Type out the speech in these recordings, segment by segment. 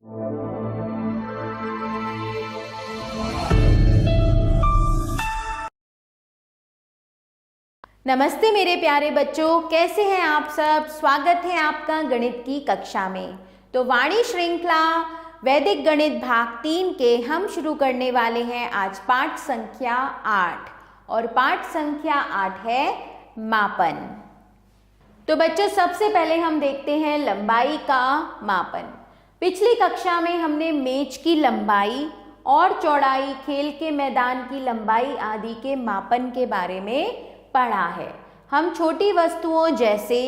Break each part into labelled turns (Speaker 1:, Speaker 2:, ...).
Speaker 1: नमस्ते मेरे प्यारे बच्चों, कैसे हैं आप सब। स्वागत है आपका गणित की कक्षा में। तो वाणी श्रृंखला वैदिक गणित भाग 3 के हम शुरू करने वाले हैं आज पाठ संख्या 8 और पाठ संख्या 8 है मापन। तो बच्चों सबसे पहले हम देखते हैं लंबाई का मापन। पिछली कक्षा में हमने मेज की लंबाई और चौड़ाई, खेल के मैदान की लंबाई आदि के मापन के बारे में पढ़ा है। हम छोटी वस्तुओं जैसे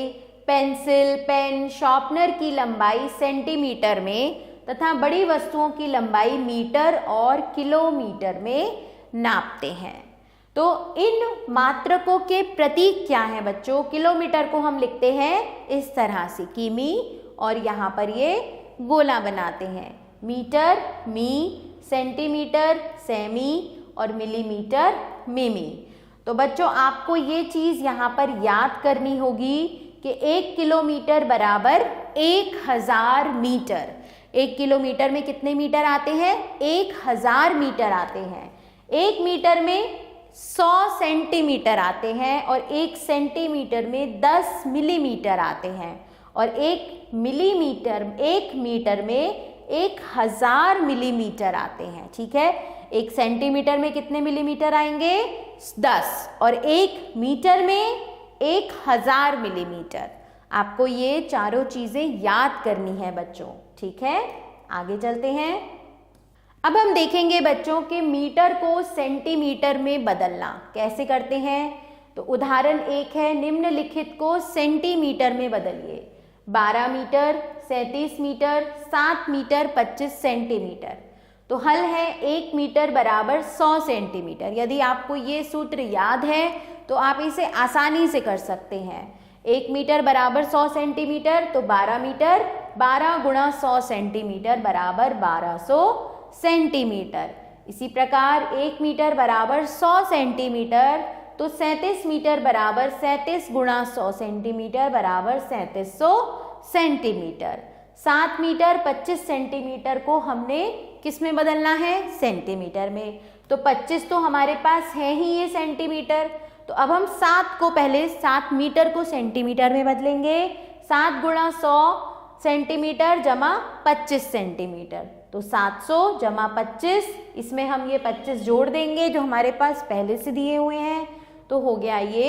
Speaker 1: पेंसिल, पेन, शार्पनर की लंबाई सेंटीमीटर में तथा बड़ी वस्तुओं की लंबाई मीटर और किलोमीटर में नापते हैं। तो इन मात्रकों के प्रतीक क्या हैं बच्चों? किलोमीटर को हम लिखते हैं इस तरह से किमी और यहाँ पर ये गोला बनाते हैं। मीटर मी, सेंटीमीटर सेमी और मिलीमीटर मिमी। तो बच्चों आपको ये चीज़ यहाँ पर याद करनी होगी कि 1 किलोमीटर बराबर 1000 मीटर। 1 किलोमीटर में कितने मीटर आते हैं? 1000 मीटर आते हैं। 1 मीटर में 100 सेंटीमीटर आते हैं और 1 सेंटीमीटर में 10 मिलीमीटर आते हैं और 1 मीटर में 1000 मिलीमीटर आते हैं। ठीक है, 1 सेंटीमीटर में कितने मिलीमीटर आएंगे? 10 और 1 मीटर में 1000 मिलीमीटर। आपको ये चारों चीजें याद करनी है बच्चों। ठीक है, आगे चलते हैं। अब हम देखेंगे बच्चों कि मीटर को सेंटीमीटर में बदलना कैसे करते हैं। तो उदाहरण 1 है, निम्नलिखित को सेंटीमीटर में बदलिए। 12 मीटर, 37 मीटर, 7 मीटर, 25 सेंटीमीटर। तो हल है 1 मीटर बराबर 100 सेंटीमीटर। यदि आपको ये सूत्र याद है तो आप इसे आसानी से कर सकते हैं। 1 मीटर बराबर 100 सेंटीमीटर, तो 12 मीटर 12 गुणा 100 सेंटीमीटर बराबर 1200 सेंटीमीटर। इसी प्रकार 1 मीटर बराबर 100 सेंटीमीटर, तो 37 मीटर बराबर 37 गुणा 100 सेंटीमीटर बराबर 3700 सेंटीमीटर। 7 मीटर 25 सेंटीमीटर को हमने किस में बदलना है? सेंटीमीटर में। तो 25 तो हमारे पास है ही ये सेंटीमीटर, तो अब हम 7 को पहले 7 मीटर को सेंटीमीटर में बदलेंगे। 7 गुणा 100 सेंटीमीटर जमा 25 सेंटीमीटर, तो 700 जमा 25, इसमें हम ये 25 जोड़ देंगे जो हमारे पास पहले से दिए हुए हैं, तो हो गया ये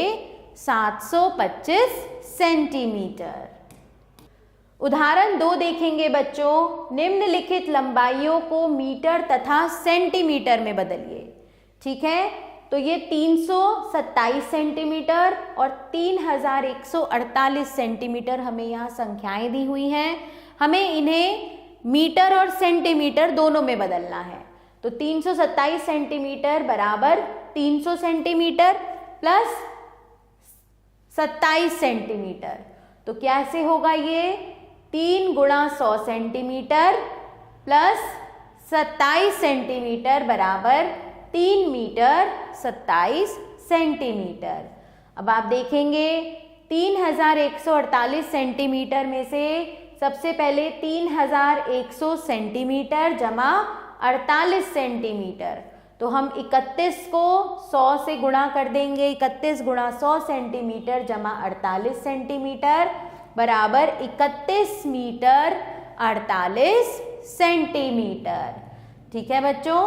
Speaker 1: 725 सेंटीमीटर। उदाहरण 2 देखेंगे बच्चों। निम्नलिखित लंबाइयों को मीटर तथा सेंटीमीटर में बदलिए। ठीक है, तो ये 327 सेंटीमीटर और 3148 सेंटीमीटर हमें यहाँ संख्याएं दी हुई हैं। हमें इन्हें मीटर और सेंटीमीटर दोनों में बदलना है। तो 327 सेंटीमीटर बराबर 300 सेंटीमीटर प्लस 27 सेंटीमीटर। तो कैसे होगा ये? 3 गुणा 100 सेंटीमीटर प्लस 27 सेंटीमीटर बराबर 3 मीटर 27 सेंटीमीटर। अब आप देखेंगे 3148 सेंटीमीटर में से सबसे पहले 3100 सेंटीमीटर जमा 48 सेंटीमीटर, तो हम 31 को 100 से गुणा कर देंगे। 31 गुणा 100 सेंटीमीटर जमा 48 सेंटीमीटर बराबर 31 मीटर 48 सेंटीमीटर। ठीक है बच्चों,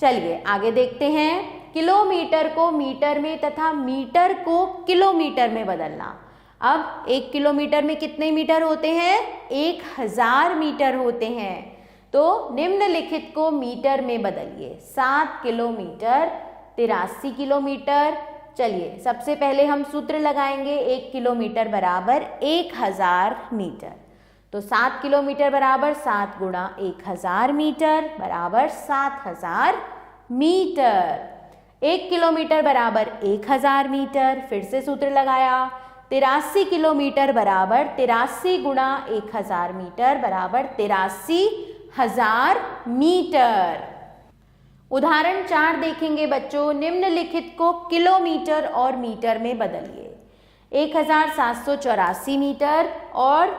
Speaker 1: चलिए आगे देखते हैं। किलोमीटर को मीटर में तथा मीटर को किलोमीटर में बदलना। अब 1 किलोमीटर में कितने मीटर होते हैं? 1000 मीटर होते हैं। तो निम्नलिखित को मीटर में बदलिए। 7 किलोमीटर 83 किलोमीटर। चलिए सबसे पहले हम सूत्र लगाएंगे। 1 किलोमीटर बराबर 1000 मीटर, तो 7 किलोमीटर बराबर 7 गुणा 1000 मीटर बराबर 7000 मीटर। 1 किलोमीटर बराबर 1000 मीटर, फिर से सूत्र लगाया। 83 किलोमीटर बराबर 83 गुणा 1000 मीटर बराबर 83,000 मीटर। उदाहरण 4 देखेंगे बच्चों। निम्नलिखित को किलोमीटर और मीटर में बदलिए। 1784 मीटर और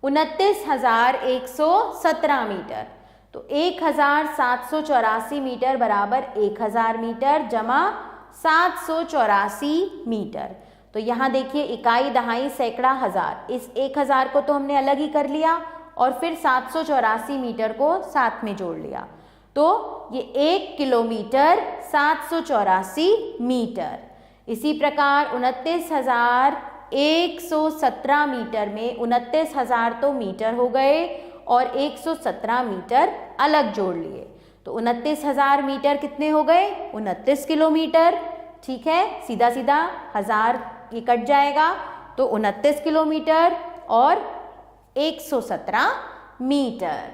Speaker 1: 29,117 मीटर। तो 1,784 मीटर बराबर 1,000 मीटर जमा 784 मीटर। तो यहाँ देखिए इकाई, दहाई, सैकड़ा, हजार, इस 1,000 को तो हमने अलग ही कर लिया और फिर 784 मीटर को साथ में जोड़ लिया। तो ये 1 किलोमीटर 784 मीटर। इसी प्रकार 29,117 मीटर में 29,000 तो मीटर हो गए और 117 मीटर अलग जोड़ लिए। तो 29,000 मीटर कितने हो गए? 29 किलोमीटर। ठीक है, सीधा सीधा 1000 ये कट जाएगा, तो 29 किलोमीटर और 117 मीटर।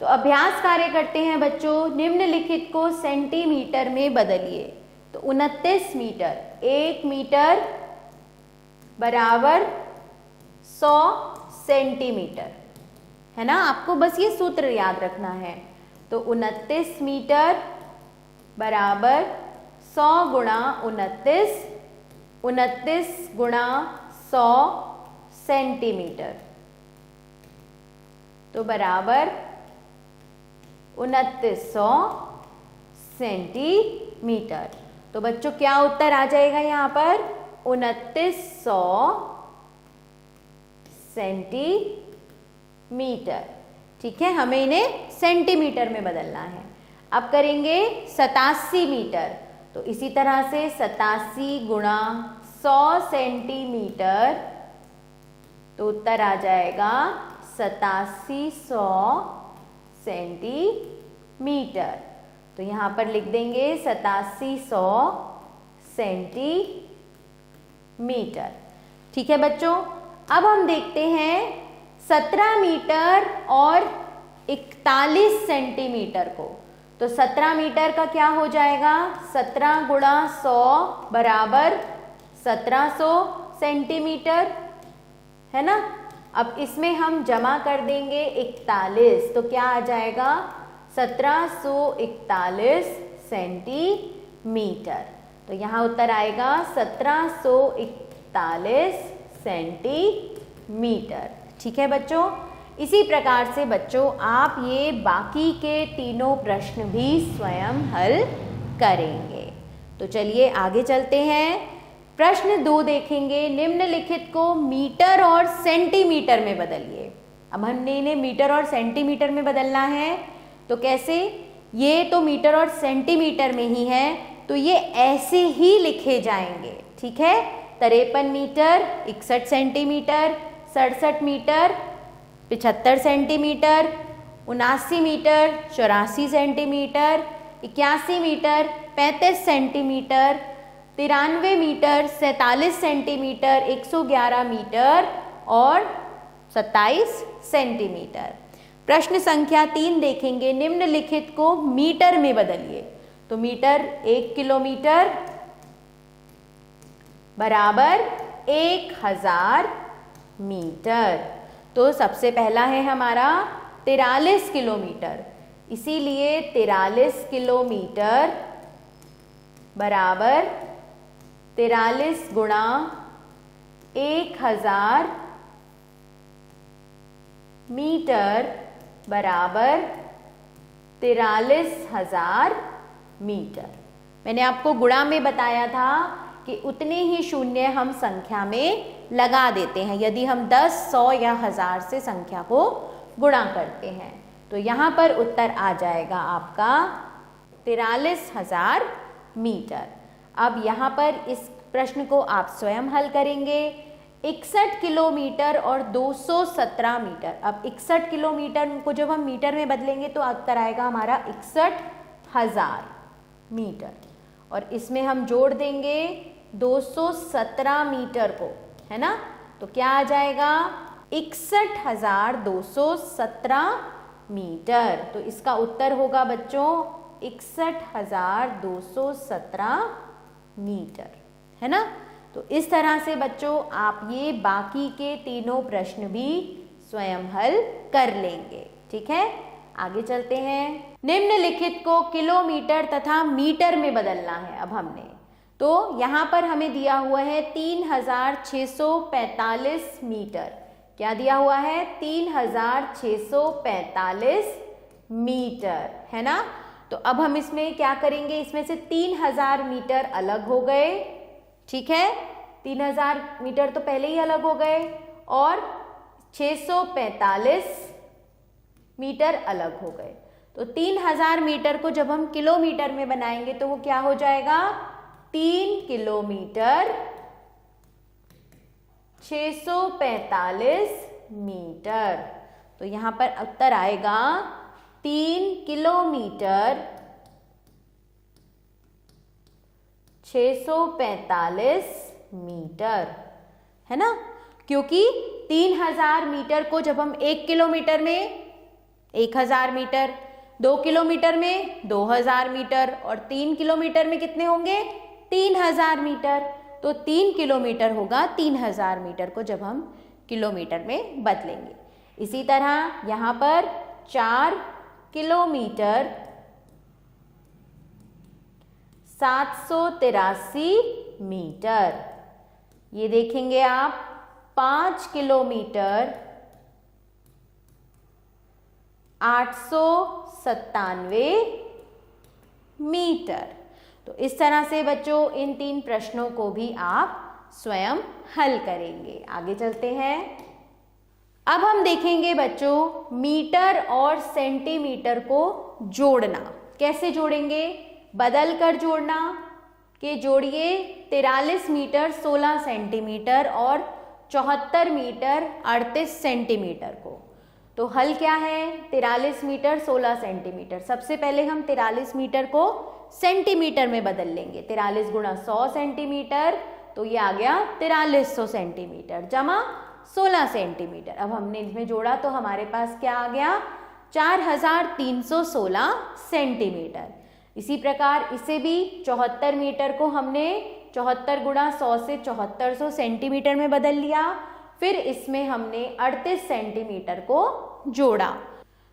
Speaker 1: तो अभ्यास कार्य करते हैं बच्चों। निम्नलिखित को सेंटीमीटर में बदलिए। तो 29 मीटर, 1 मीटर बराबर 100 सेंटीमीटर, है ना। आपको बस ये सूत्र याद रखना है। तो 29 मीटर बराबर 100 गुणा 29, 29 गुणा 100 सेंटीमीटर, तो बराबर 2900 सेंटीमीटर। तो बच्चों क्या उत्तर आ जाएगा यहाँ पर? 2900 सेंटीमीटर। ठीक है, हमें इन्हें सेंटीमीटर में बदलना है। अब करेंगे 87 मीटर। तो इसी तरह से 87 गुणा 100 सेंटीमीटर, तो उत्तर आ जाएगा 8700 सेंटीमीटर। तो यहाँ पर लिख देंगे 8700 सेंटीमीटर। ठीक है बच्चों, अब हम देखते हैं 17 मीटर और 41 सेंटीमीटर को। तो 17 मीटर का क्या हो जाएगा? 17 गुणा 100 बराबर 1700 सेंटीमीटर, है ना। अब इसमें हम जमा कर देंगे 41, तो क्या आ जाएगा? 1741 सेंटीमीटर। तो यहाँ उत्तर आएगा 1741 सेंटीमीटर। ठीक है बच्चों, इसी प्रकार से बच्चों आप ये बाकी के तीनों प्रश्न भी स्वयं हल करेंगे। तो चलिए आगे चलते हैं। प्रश्न 2 देखेंगे। निम्नलिखित को मीटर और सेंटीमीटर में बदलिए। अब हमने इन्हें मीटर और सेंटीमीटर में बदलना है, तो कैसे? ये तो मीटर और सेंटीमीटर में ही है, तो ये ऐसे ही लिखे जाएंगे। ठीक है, 53 metre 61 centimetre, 67 metre 75 centimetre, 79 metre 84 centimetre, 81 metre 35 centimetre, 93 metre 47 centimetre, 111 metre और 27 सेंटीमीटर। प्रश्न संख्या 3 देखेंगे। निम्नलिखित को मीटर में बदलिए। तो मीटर 1 किलोमीटर बराबर 1000 मीटर। तो सबसे पहला है हमारा 43 किलोमीटर, इसीलिए 43 किलोमीटर बराबर 43 गुणा 1000 मीटर बराबर 43,000 मीटर। मैंने आपको गुणा में बताया था कि उतने ही शून्य हम संख्या में लगा देते हैं यदि हम 10, 100 या 1000 से संख्या को गुणा करते हैं। तो यहाँ पर उत्तर आ जाएगा आपका 43,000 मीटर। अब यहाँ पर इस प्रश्न को आप स्वयं हल करेंगे। 61 किलोमीटर और 217 मीटर। अब 61 किलोमीटर को जब हम मीटर में बदलेंगे तो उत्तर आएगा हमारा 61,000 मीटर, और इसमें हम जोड़ देंगे 217 मीटर को, है ना। तो क्या आ जाएगा? 61,217 मीटर। तो इसका उत्तर होगा बच्चों 61,217 मीटर, है ना। तो इस तरह से बच्चों आप ये बाकी के तीनों प्रश्न भी स्वयं हल कर लेंगे। ठीक है, आगे चलते हैं। निम्नलिखित को किलोमीटर तथा मीटर में बदलना है। अब हमने तो यहाँ पर हमें दिया हुआ है 3645 मीटर। क्या दिया हुआ है? 3645 मीटर, है ना। तो अब हम इसमें क्या करेंगे, इसमें से 3000 मीटर अलग हो गए, ठीक है। 3000 मीटर तो पहले ही अलग हो गए और 645 मीटर अलग हो गए। तो 3000 मीटर को जब हम किलोमीटर में बनाएंगे तो वो क्या हो जाएगा? 3 किलोमीटर 645 मीटर। तो यहां पर उत्तर आएगा 3 किलोमीटर 645 मीटर, है ना। क्योंकि 3000 मीटर को जब हम 1 किलोमीटर में 1000 मीटर, 2 किलोमीटर में 2000 मीटर और 3 किलोमीटर में कितने होंगे? 3000 मीटर। तो 3 किलोमीटर होगा 3000 मीटर को जब हम किलोमीटर में बदलेंगे। इसी तरह यहाँ पर 4 किलोमीटर 783 मीटर। ये देखेंगे आप 5 किलोमीटर 897 मीटर। तो इस तरह से बच्चों इन 3 प्रश्नों को भी आप स्वयं हल करेंगे। आगे चलते हैं। अब हम देखेंगे बच्चों मीटर और सेंटीमीटर को जोड़ना। कैसे जोड़ेंगे? बदल कर जोड़ना। कि जोड़िए 43 मीटर 16 सेंटीमीटर और 74 मीटर 38 सेंटीमीटर को। तो हल क्या है? 43 मीटर 16 सेंटीमीटर। सबसे पहले हम 43 मीटर को सेंटीमीटर में बदल लेंगे। 43 गुणा 100 सेंटीमीटर, तो ये आ गया 4300 सेंटीमीटर जमा 16 सेंटीमीटर। अब हमने इसमें जोड़ा तो हमारे पास क्या आ गया? 4316 सेंटीमीटर। इसी प्रकार इसे भी 74 मीटर को हमने 74 गुणा 100 से 7400 सेंटीमीटर में बदल लिया। फिर इसमें हमने 38 सेंटीमीटर को जोड़ा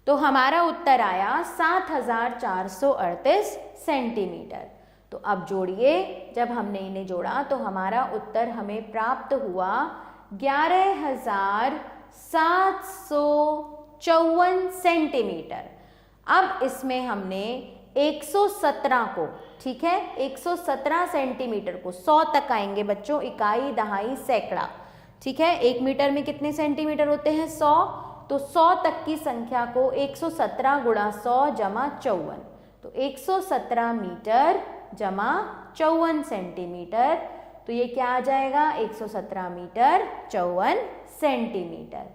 Speaker 1: तो हमारा उत्तर आया 7438 सेंटीमीटर। तो अब जोड़िए, जब हमने इन्हें जोड़ा तो हमारा उत्तर हमें प्राप्त हुआ 11754 सेंटीमीटर। अब इसमें हमने 117 को, ठीक है, 117 सेंटीमीटर को 100 तक आएंगे बच्चों, इकाई दहाई सैकड़ा, ठीक है। 1 मीटर में कितने सेंटीमीटर होते हैं? 100। तो 100 तक की संख्या को 117 गुणा 100 जमा 54, तो 117 मीटर जमा 54 सेंटीमीटर। तो ये क्या आ जाएगा? 117 मीटर 54 सेंटीमीटर।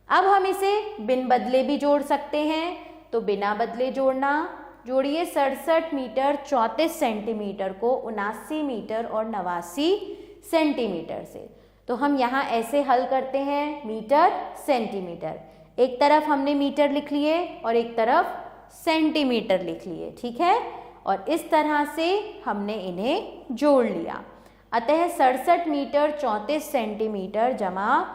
Speaker 1: अब हम इसे बिन बदले भी जोड़ सकते हैं, तो बिना बदले जोड़ना। जोड़िए 67 मीटर 34 सेंटीमीटर को 79 मीटर और 89 सेंटीमीटर से। तो हम यहाँ ऐसे हल करते हैं, मीटर सेंटीमीटर। एक तरफ हमने मीटर लिख लिए और एक तरफ सेंटीमीटर लिख लिए, ठीक है। और इस तरह से हमने इन्हें जोड़ लिया। अतः 67 मीटर 34 सेंटीमीटर जमा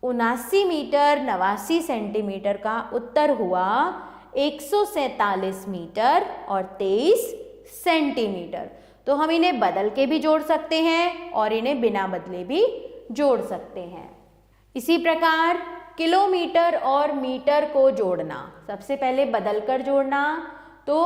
Speaker 1: 79 मीटर 89 सेंटीमीटर का उत्तर हुआ 147 मीटर और 23 सेंटीमीटर। तो हम इन्हें बदल के भी जोड़ सकते हैं और इन्हें बिना बदले भी जोड़ सकते हैं। इसी प्रकार किलोमीटर और मीटर को जोड़ना। सबसे पहले बदल कर जोड़ना, तो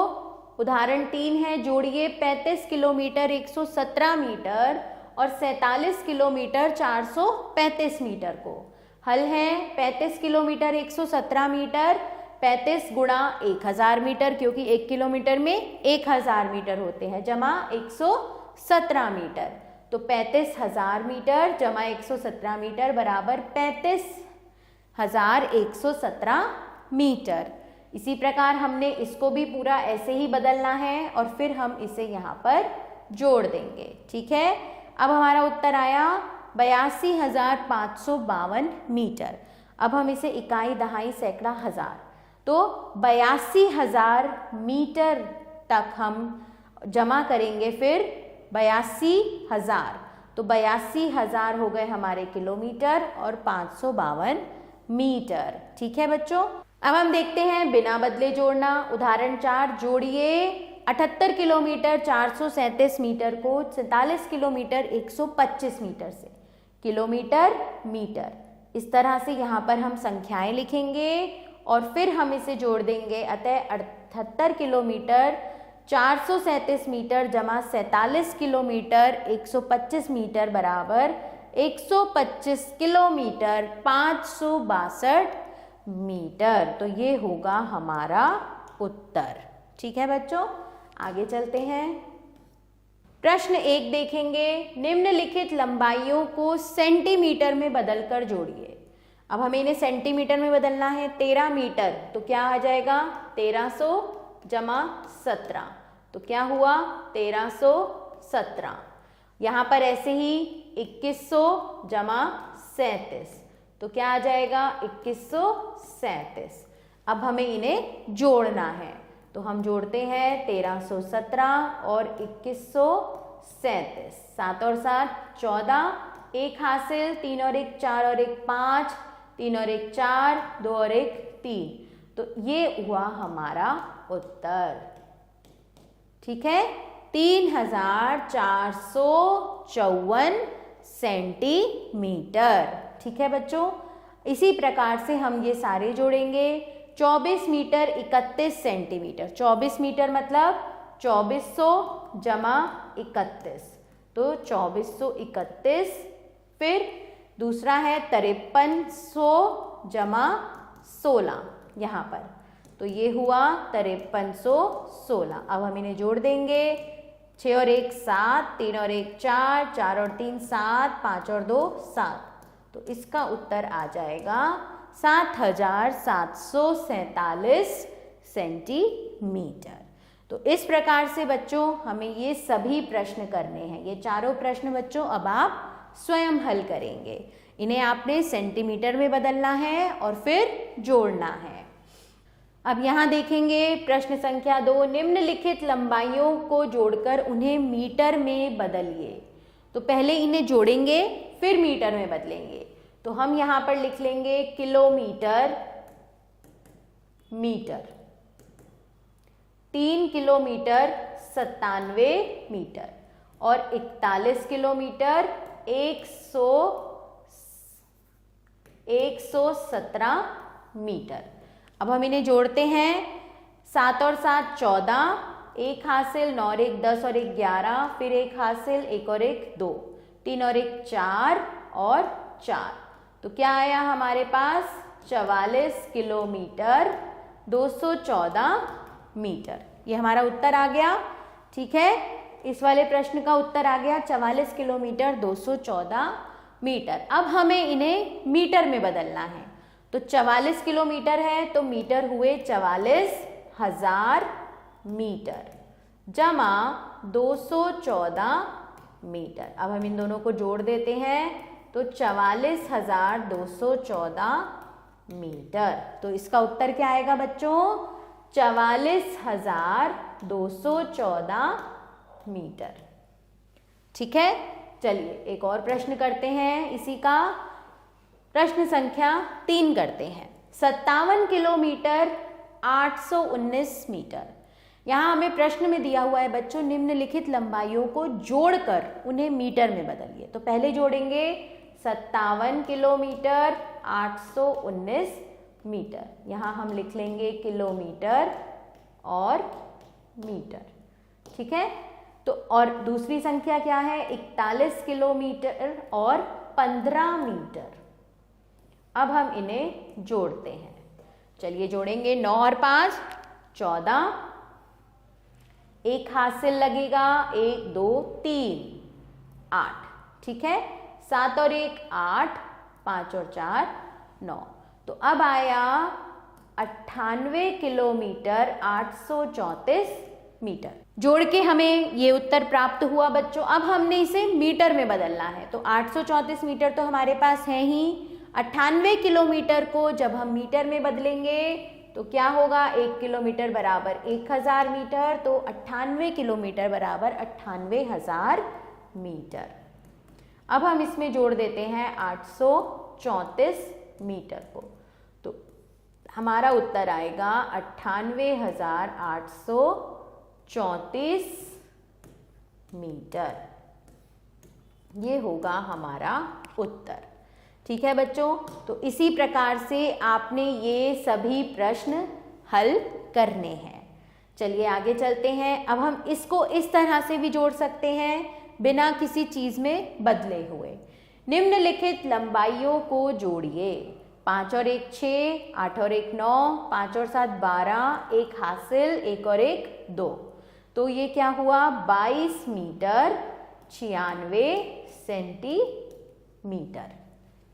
Speaker 1: उदाहरण 3 है, जोड़िए 35 किलोमीटर 117 मीटर और 47 किलोमीटर 435 मीटर को। हल है 35 किलोमीटर 117 मीटर, 35 गुणा 1000 मीटर, क्योंकि 1 किलोमीटर में 1000 मीटर होते हैं, जमा 117 मीटर। तो 35000 मीटर जमा 117 मीटर बराबर 35117 मीटर। इसी प्रकार हमने इसको भी पूरा ऐसे ही बदलना है और फिर हम इसे यहाँ पर जोड़ देंगे, ठीक है। अब हमारा उत्तर आया 82,552 मीटर। अब हम इसे इकाई दहाई सैकड़ा हजार, तो 82,000 मीटर तक हम जमा करेंगे, फिर 82,000, तो 82,000 हो गए हमारे किलोमीटर और 552 मीटर, ठीक है बच्चों। अब हम देखते हैं बिना बदले जोड़ना। उदाहरण 4, जोड़िए 78 किलोमीटर 437 मीटर को 47 किलोमीटर 125 मीटर से। किलोमीटर मीटर, इस तरह से यहाँ पर हम संख्याएं लिखेंगे और फिर हम इसे जोड़ देंगे। अतः 78 किलोमीटर 437 मीटर जमा 47 किलोमीटर 125 मीटर बराबर 125 किलोमीटर 562 मीटर। तो ये होगा हमारा उत्तर। ठीक है बच्चों, आगे चलते हैं। प्रश्न 1 देखेंगे। निम्नलिखित लंबाइयों को सेंटीमीटर में बदलकर जोड़िए। अब हमें इन्हें सेंटीमीटर में बदलना है। 13 मीटर तो क्या आ जाएगा 1300 जमा 17, तो क्या हुआ 1317। यहाँ पर ऐसे ही 2100 जमा 37, तो क्या आ जाएगा 2137। अब हमें इन्हें जोड़ना है, तो हम जोड़ते हैं 1317 और 2137। 7 और 7 14, 1 हासिल, 3 और 1 4 और 1 5, 3 और 1 4, 2 और 1 3, तो ये हुआ हमारा उत्तर। ठीक है, 3454 सेंटीमीटर। ठीक है बच्चों, इसी प्रकार से हम ये सारे जोड़ेंगे। 24 मीटर 31 सेंटीमीटर। 24 मीटर मतलब 2400 जमा 31, तो 2431। फिर दूसरा है 5300 जमा 16 यहाँ पर, तो ये हुआ 5316। अब हम इन्हें जोड़ देंगे। 6 और 1 7, 3 और 1 4, 4 और 3 7, 5 और 2 7, तो इसका उत्तर आ जाएगा 7747 सेंटीमीटर। तो इस प्रकार से बच्चों हमें ये सभी प्रश्न करने हैं। ये चारों प्रश्न बच्चों अब आप स्वयं हल करेंगे। इन्हें आपने सेंटीमीटर में बदलना है और फिर जोड़ना है। अब यहाँ देखेंगे प्रश्न संख्या 2। निम्नलिखित लंबाइयों को जोड़कर उन्हें मीटर में बदलिए। तो पहले इन्हें जोड़ेंगे फिर मीटर में बदलेंगे। तो हम यहाँ पर लिख लेंगे किलोमीटर मीटर। 3 किलोमीटर 97 मीटर और 41 किलोमीटर 117 मीटर। अब हम इन्हें जोड़ते हैं। 7 और 7 14, 1 हासिल, 9 और 1 10 और 1 11, फिर 1 हासिल, 1 और 1 2, 3 और 1 4 और 4, तो क्या आया हमारे पास 44 किलोमीटर 214 मीटर। ये हमारा उत्तर आ गया। ठीक है, इस वाले प्रश्न का उत्तर आ गया 44 किलोमीटर 214 मीटर। अब हमें इन्हें मीटर में बदलना है। तो 44 किलोमीटर है तो मीटर हुए 44,000 मीटर जमा 214 मीटर। अब हम इन दोनों को जोड़ देते हैं तो 44,214 मीटर। तो इसका उत्तर क्या आएगा बच्चों 44,214 मीटर। ठीक है, चलिए एक और प्रश्न करते हैं। इसी का प्रश्न संख्या 3 करते हैं। 57 किलोमीटर 819 मीटर। यहाँ हमें प्रश्न में दिया हुआ है बच्चों निम्नलिखित लंबाइयों को जोड़कर उन्हें मीटर में बदलिए। तो पहले जोड़ेंगे 57 किलोमीटर 819 मीटर। यहाँ हम लिख लेंगे किलोमीटर और मीटर। ठीक है, तो और दूसरी संख्या क्या है 41 किलोमीटर और 15 मीटर। अब हम इन्हें जोड़ते हैं। चलिए जोड़ेंगे। 9 और 5 14, 1 हासिल लगेगा, 1 2 3 8। ठीक है, 7 और 1 8, 5 और 4 9। तो अब आया 98 किलोमीटर 834 मीटर। जोड़ के हमें ये उत्तर प्राप्त हुआ बच्चों। अब हमने इसे मीटर में बदलना है। तो 834 मीटर तो हमारे पास है ही। 98 किलोमीटर को जब हम मीटर में बदलेंगे तो क्या होगा 1 किलोमीटर बराबर 1000 मीटर। तो 98 किलोमीटर बराबर 98,000 मीटर। अब हम इसमें जोड़ देते हैं 834 मीटर को। तो हमारा उत्तर आएगा 98,834 मीटर। ये होगा हमारा उत्तर। ठीक है बच्चों, तो इसी प्रकार से आपने ये सभी प्रश्न हल करने हैं। चलिए आगे चलते हैं। अब हम इसको इस तरह से भी जोड़ सकते हैं बिना किसी चीज़ में बदले हुए। निम्नलिखित लंबाइयों को जोड़िए। 5 और 1 6, 8 और 1 9, 5 और 7 12, 1 हासिल, 1 और 1 2। तो ये क्या हुआ? 22 मीटर 96 सेंटीमीटर।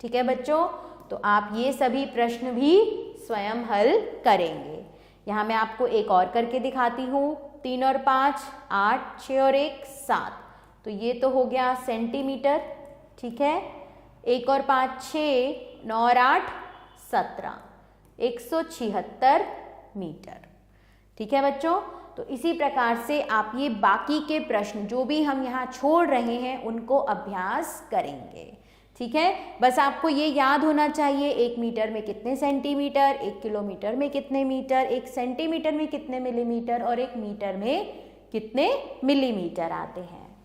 Speaker 1: ठीक है बच्चों, तो आप ये सभी प्रश्न भी स्वयं हल करेंगे। यहाँ मैं आपको एक और करके दिखाती हूँ। 3 और 5 8, 6 और 1 7, तो ये तो हो गया सेंटीमीटर। ठीक है, 1 और 5 6, 9 और 8 17, 176 मीटर। ठीक है बच्चों, तो इसी प्रकार से आप ये बाकी के प्रश्न जो भी हम यहाँ छोड़ रहे हैं उनको अभ्यास करेंगे। ठीक है, बस आपको ये याद होना चाहिए 1 मीटर में कितने सेंटीमीटर, 1 किलोमीटर में कितने मीटर, 1 सेंटीमीटर में कितने मिलीमीटर और 1 मीटर में कितने मिलीमीटर आते हैं।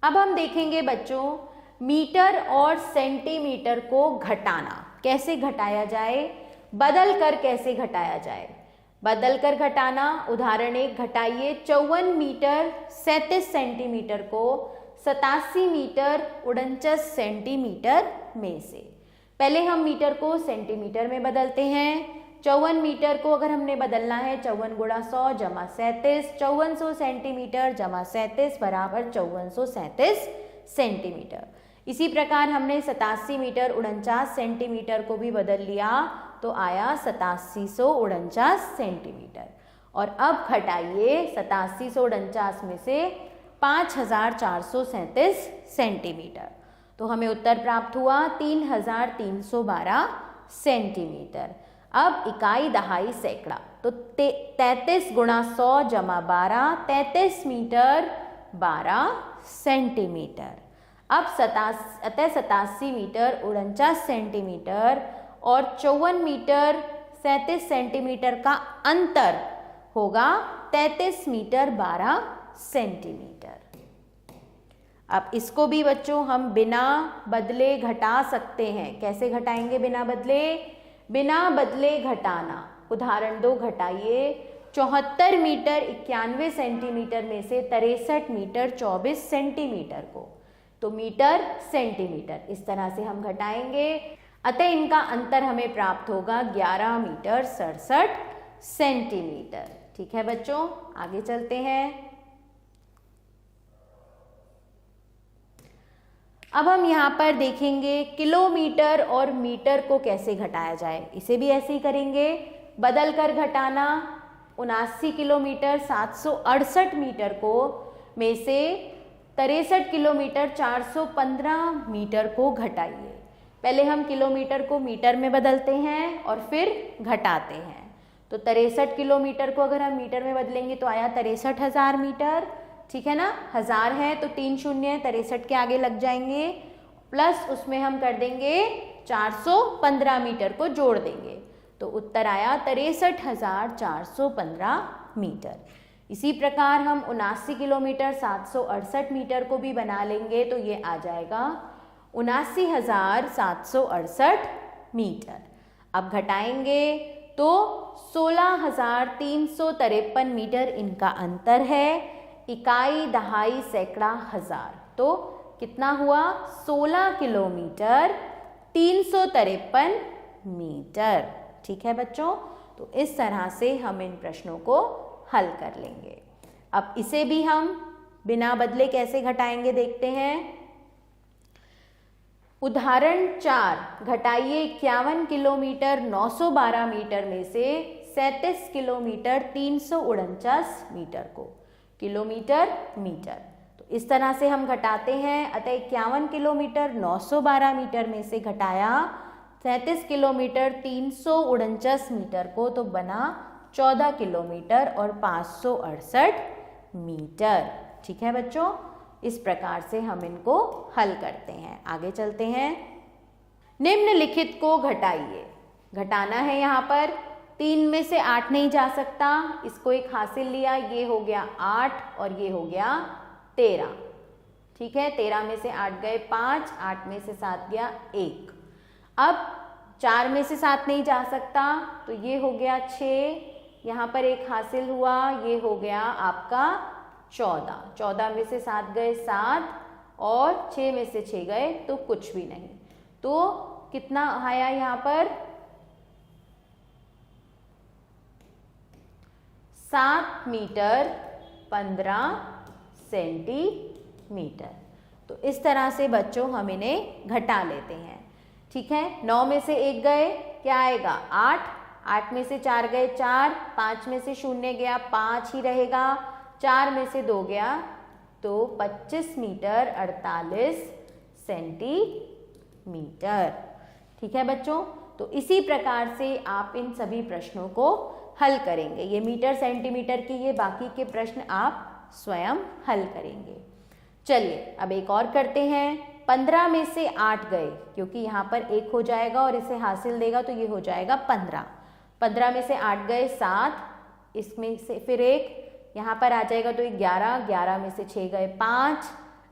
Speaker 1: अब हम देखेंगे बच्चों मीटर और सेंटीमीटर को घटाना, कैसे घटाया जाए, बदल कर कैसे घटाया जाए। बदल कर घटाना, उदाहरण 1 घटाइए 54 मीटर 37 सेंटीमीटर को 87 मीटर 49 सेंटीमीटर में से। पहले हम मीटर को सेंटीमीटर में बदलते हैं। 54 मीटर को अगर हमने बदलना है 54 गुणा 100 जमा 37, 5400 सेंटीमीटर जमा 37 बराबर 5437 सेंटीमीटर। इसी प्रकार हमने 87 मीटर 49 सेंटीमीटर को भी बदल लिया तो आया 8749 सेंटीमीटर। और अब घटाइए 8749 में से 5437 सेंटीमीटर, तो हमें उत्तर प्राप्त हुआ 3312 सेंटीमीटर। अब इकाई दहाई सैकड़ा, तो 33 गुणा 100 जमा 12, 33 मीटर 12 सेंटीमीटर। अब 87 मीटर 49 सेंटीमीटर और 54 मीटर 37 सेंटीमीटर का अंतर होगा 33 मीटर 12 सेंटीमीटर। अब इसको भी बच्चों हम बिना बदले घटा सकते हैं। कैसे घटाएंगे बिना बदले? बिना बदले घटाना, उदाहरण 2 घटाइए 74 मीटर 91 सेंटीमीटर में से 63 मीटर 24 सेंटीमीटर को, तो मीटर सेंटीमीटर इस तरह से हम घटाएंगे। अतः इनका अंतर हमें प्राप्त होगा 11 मीटर 67 सेंटीमीटर। ठीक है बच्चों, आगे चलते हैं। अब हम यहाँ पर देखेंगे किलोमीटर और मीटर को कैसे घटाया जाए। इसे भी ऐसे ही करेंगे, बदल कर घटाना। 79 किलोमीटर 768 मीटर को में से 63 किलोमीटर 415 मीटर को घटाइए। पहले हम किलोमीटर को मीटर में बदलते हैं और फिर घटाते हैं। तो 63 किलोमीटर को अगर हम मीटर में बदलेंगे तो आया 63,000 मीटर। ठीक है ना, 1000 है तो 3 शून्य 63 के आगे लग जाएंगे, प्लस उसमें हम कर देंगे 415 मीटर को जोड़ देंगे, तो उत्तर आया 63,415 मीटर। इसी प्रकार हम 79 किलोमीटर 768 मीटर को भी बना लेंगे तो ये आ जाएगा 79,768 मीटर। अब घटाएंगे तो 16,353 मीटर इनका अंतर है। इकाई दहाई सैकड़ा हजार, तो कितना हुआ? 16 किलोमीटर 353 मीटर। ठीक है बच्चों, तो इस तरह से हम इन प्रश्नों को हल कर लेंगे। अब इसे भी हम बिना बदले कैसे घटाएंगे देखते हैं। उदाहरण 4 घटाइए 51 किलोमीटर 912 मीटर में से 37 किलोमीटर 349 मीटर को, किलोमीटर मीटर, तो इस तरह से हम घटाते हैं। अतः 51 किलोमीटर 912 मीटर में से घटाया 37 किलोमीटर 349 मीटर को, तो बना 14 किलोमीटर और 568 मीटर। ठीक है बच्चों, इस प्रकार से हम इनको हल करते हैं। आगे चलते हैं। निम्नलिखित को घटाइए। घटाना है यहाँ पर 3 में से 8 नहीं जा सकता, इसको एक हासिल लिया, ये हो गया 8 और ये हो गया 13। ठीक है, 13 में से 8 गए 5, 8 में से 7 गया 1। अब 4 में से 7 नहीं जा सकता, तो ये हो गया 6, यहाँ पर एक हासिल हुआ, ये हो गया आपका 14। 14 में से 7 गए 7 और 6 में से 6 गए तो कुछ भी नहीं। तो कितना आया यहाँ पर 7 मीटर 15 सेंटीमीटर। तो इस तरह से बच्चों हम इन्हें घटा लेते हैं। ठीक है, 9 में से 1 गए, क्या आएगा 8, 8 में से 4 गए 4, 5 में से 0 गया 5 ही रहेगा, 4 में से 2 गया तो 25 मीटर 48 सेंटीमीटर। ठीक है बच्चों, तो इसी प्रकार से आप इन सभी प्रश्नों को हल करेंगे। ये मीटर सेंटीमीटर की, ये बाकी के प्रश्न आप स्वयं हल करेंगे। चलिए अब एक और करते हैं। 15 में से 8 गए, क्योंकि यहाँ पर 1 हो जाएगा और इसे हासिल देगा तो ये हो जाएगा 15। 15 में से 8 गए 7, इसमें से फिर 1 यहाँ पर आ जाएगा तो 11, 11 में से 6 गए 5,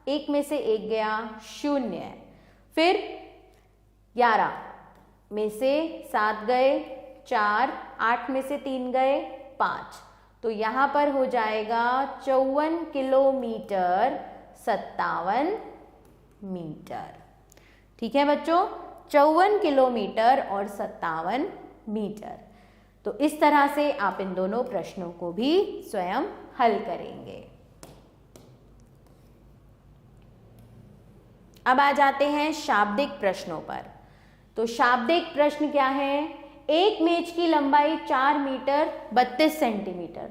Speaker 1: 1 में से 1 गया 0, फिर 11 में से 7 गए 4, 8 में से 3 गए 5, तो यहाँ पर हो जाएगा 54 किलोमीटर 57 मीटर। ठीक है बच्चों, 54 किलोमीटर और 57 मीटर। तो इस तरह से आप इन दोनों प्रश्नों को भी स्वयं हल करेंगे। अब आ जाते हैं शाब्दिक प्रश्नों पर। तो शाब्दिक प्रश्न क्या है? एक मेज की लंबाई 4 मीटर 32 सेंटीमीटर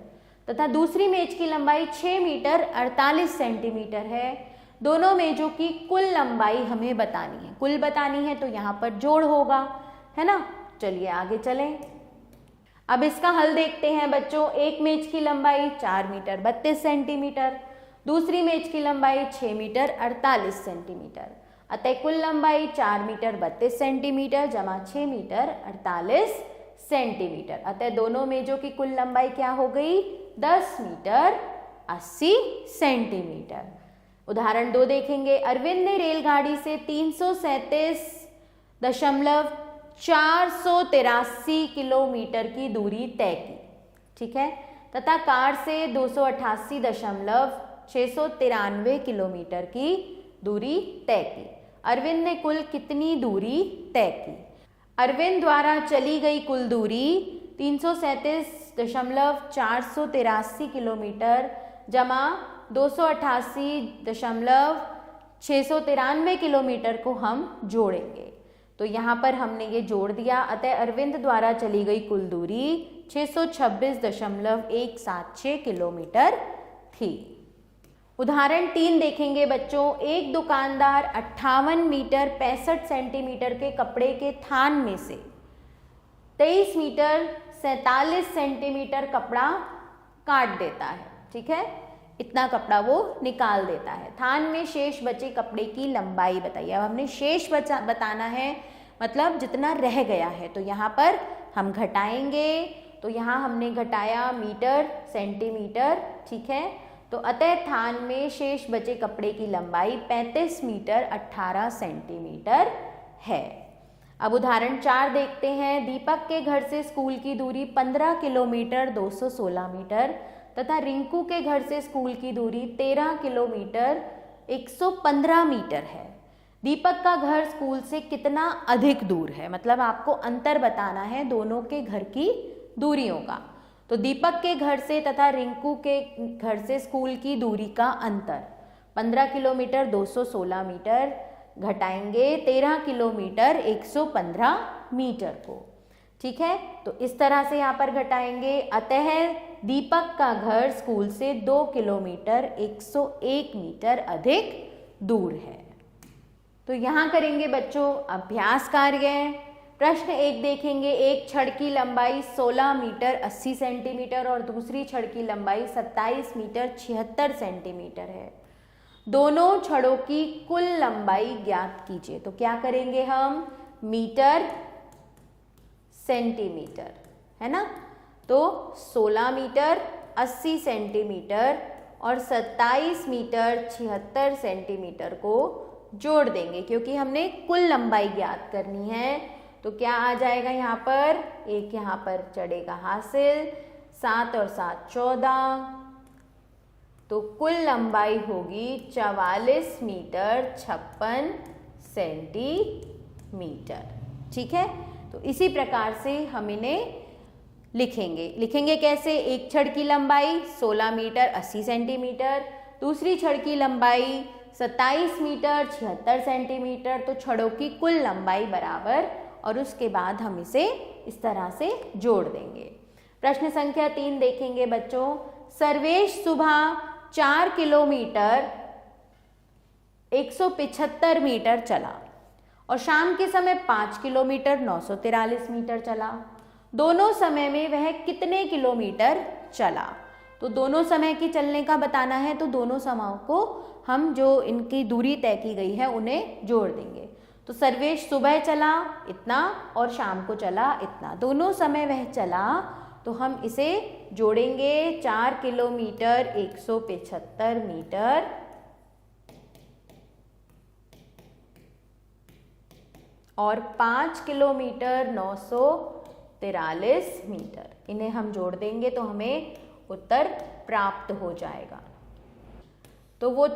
Speaker 1: तथा दूसरी मेज की लंबाई 6 मीटर 48 सेंटीमीटर है। दोनों मेजों की कुल लंबाई हमें बतानी है। कुल बतानी है तो यहाँ पर जोड़ होगा, है ना। चलिए आगे चलें। अब इसका हल देखते हैं बच्चों। एक मेज की लंबाई 4 मीटर 32 सेंटीमीटर, दूसरी मेज की लंबाई 6 मीटर 48 सेंटीमीटर, अतः कुल लंबाई 4 मीटर 32 सेंटीमीटर जमा 6 मीटर 48 सेंटीमीटर। अतः दोनों मेजों की कुल लंबाई क्या हो गई? 10 मीटर 80 सेंटीमीटर। उदाहरण 2 देखेंगे। अरविंद ने रेलगाड़ी से 337.483 किलोमीटर की दूरी तय की, ठीक है, तथा कार से 288.693 किलोमीटर की दूरी तय की। अरविंद ने कुल कितनी दूरी तय की? अरविंद द्वारा चली गई कुल दूरी 337.483 किलोमीटर जमा 288.693 किलोमीटर को हम जोड़ेंगे। तो यहाँ पर हमने ये जोड़ दिया। अतः अरविंद द्वारा चली गई कुल दूरी 626.176 किलोमीटर थी। उदाहरण 3 देखेंगे बच्चों। एक दुकानदार 58 मीटर 65 सेंटीमीटर के कपड़े के थान में से 23 मीटर 47 सेंटीमीटर कपड़ा काट देता है, ठीक है, इतना कपड़ा वो निकाल देता है। थान में शेष बचे कपड़े की लंबाई बताइए। अब हमने शेष बताना है, मतलब जितना रह गया है। तो यहाँ पर हम घटाएंगे। तो यहाँ हमने घटाया मीटर सेंटीमीटर, ठीक है। तो अतः थान में शेष बचे कपड़े की लंबाई 35 मीटर 18 सेंटीमीटर है। अब उदाहरण 4 देखते हैं। दीपक के घर से स्कूल की दूरी 15 किलोमीटर 216 मीटर तथा रिंकू के घर से स्कूल की दूरी 13 किलोमीटर 115 मीटर है। दीपक का घर स्कूल से कितना अधिक दूर है? मतलब आपको अंतर बताना है दोनों के घर की दूरियों का। तो दीपक के घर से तथा रिंकू के घर से स्कूल की दूरी का अंतर 15 किलोमीटर 216 मीटर घटाएंगे 13 किलोमीटर 115 मीटर को, ठीक है। तो इस तरह से यहाँ पर घटाएंगे। अतः दीपक का घर स्कूल से 2 किलोमीटर 101 मीटर अधिक दूर है। तो यहाँ करेंगे बच्चों अभ्यास कार्य। प्रश्न 1 देखेंगे। एक छड़ की लंबाई 16 मीटर 80 सेंटीमीटर और दूसरी छड़ की लंबाई 27 मीटर 76 सेंटीमीटर है। दोनों छड़ों की कुल लंबाई ज्ञात कीजिए। तो क्या करेंगे हम? मीटर सेंटीमीटर, है ना। तो 16 मीटर 80 सेंटीमीटर और 27 मीटर 76 सेंटीमीटर को जोड़ देंगे क्योंकि हमने कुल लंबाई ज्ञात करनी है। तो क्या आ जाएगा यहाँ पर, एक यहाँ पर चढ़ेगा हासिल, 7 और 7 14, तो कुल लंबाई होगी 44 मीटर 56 सेंटीमीटर। ठीक है, तो इसी प्रकार से हम इन्हें लिखेंगे कैसे, एक छड़ की लंबाई 16 मीटर 80 सेंटीमीटर, दूसरी छड़ की लंबाई 27 मीटर 76 सेंटीमीटर, तो छड़ों की कुल लंबाई बराबर, और उसके बाद हम इसे इस तरह से जोड़ देंगे। प्रश्न संख्या 3 देखेंगे बच्चों। सर्वेश सुबह 4 किलोमीटर 175 मीटर चला और शाम के समय 5 किलोमीटर 943 मीटर चला। दोनों समय में वह कितने किलोमीटर चला? तो दोनों समय की चलने का बताना है, तो दोनों समयों को हम जो इनकी दूरी तय की गई है उन्हें जोड़ देंगे। तो सर्वेश सुबह चला इतना और शाम को चला इतना, दोनों समय वह चला, तो हम इसे जोड़ेंगे 4 किलोमीटर 175 मीटर और 5 किलोमीटर 943 मीटर, इन्हें हम जोड़ देंगे तो हमें उत्तर प्राप्त हो जाएगा। तो वो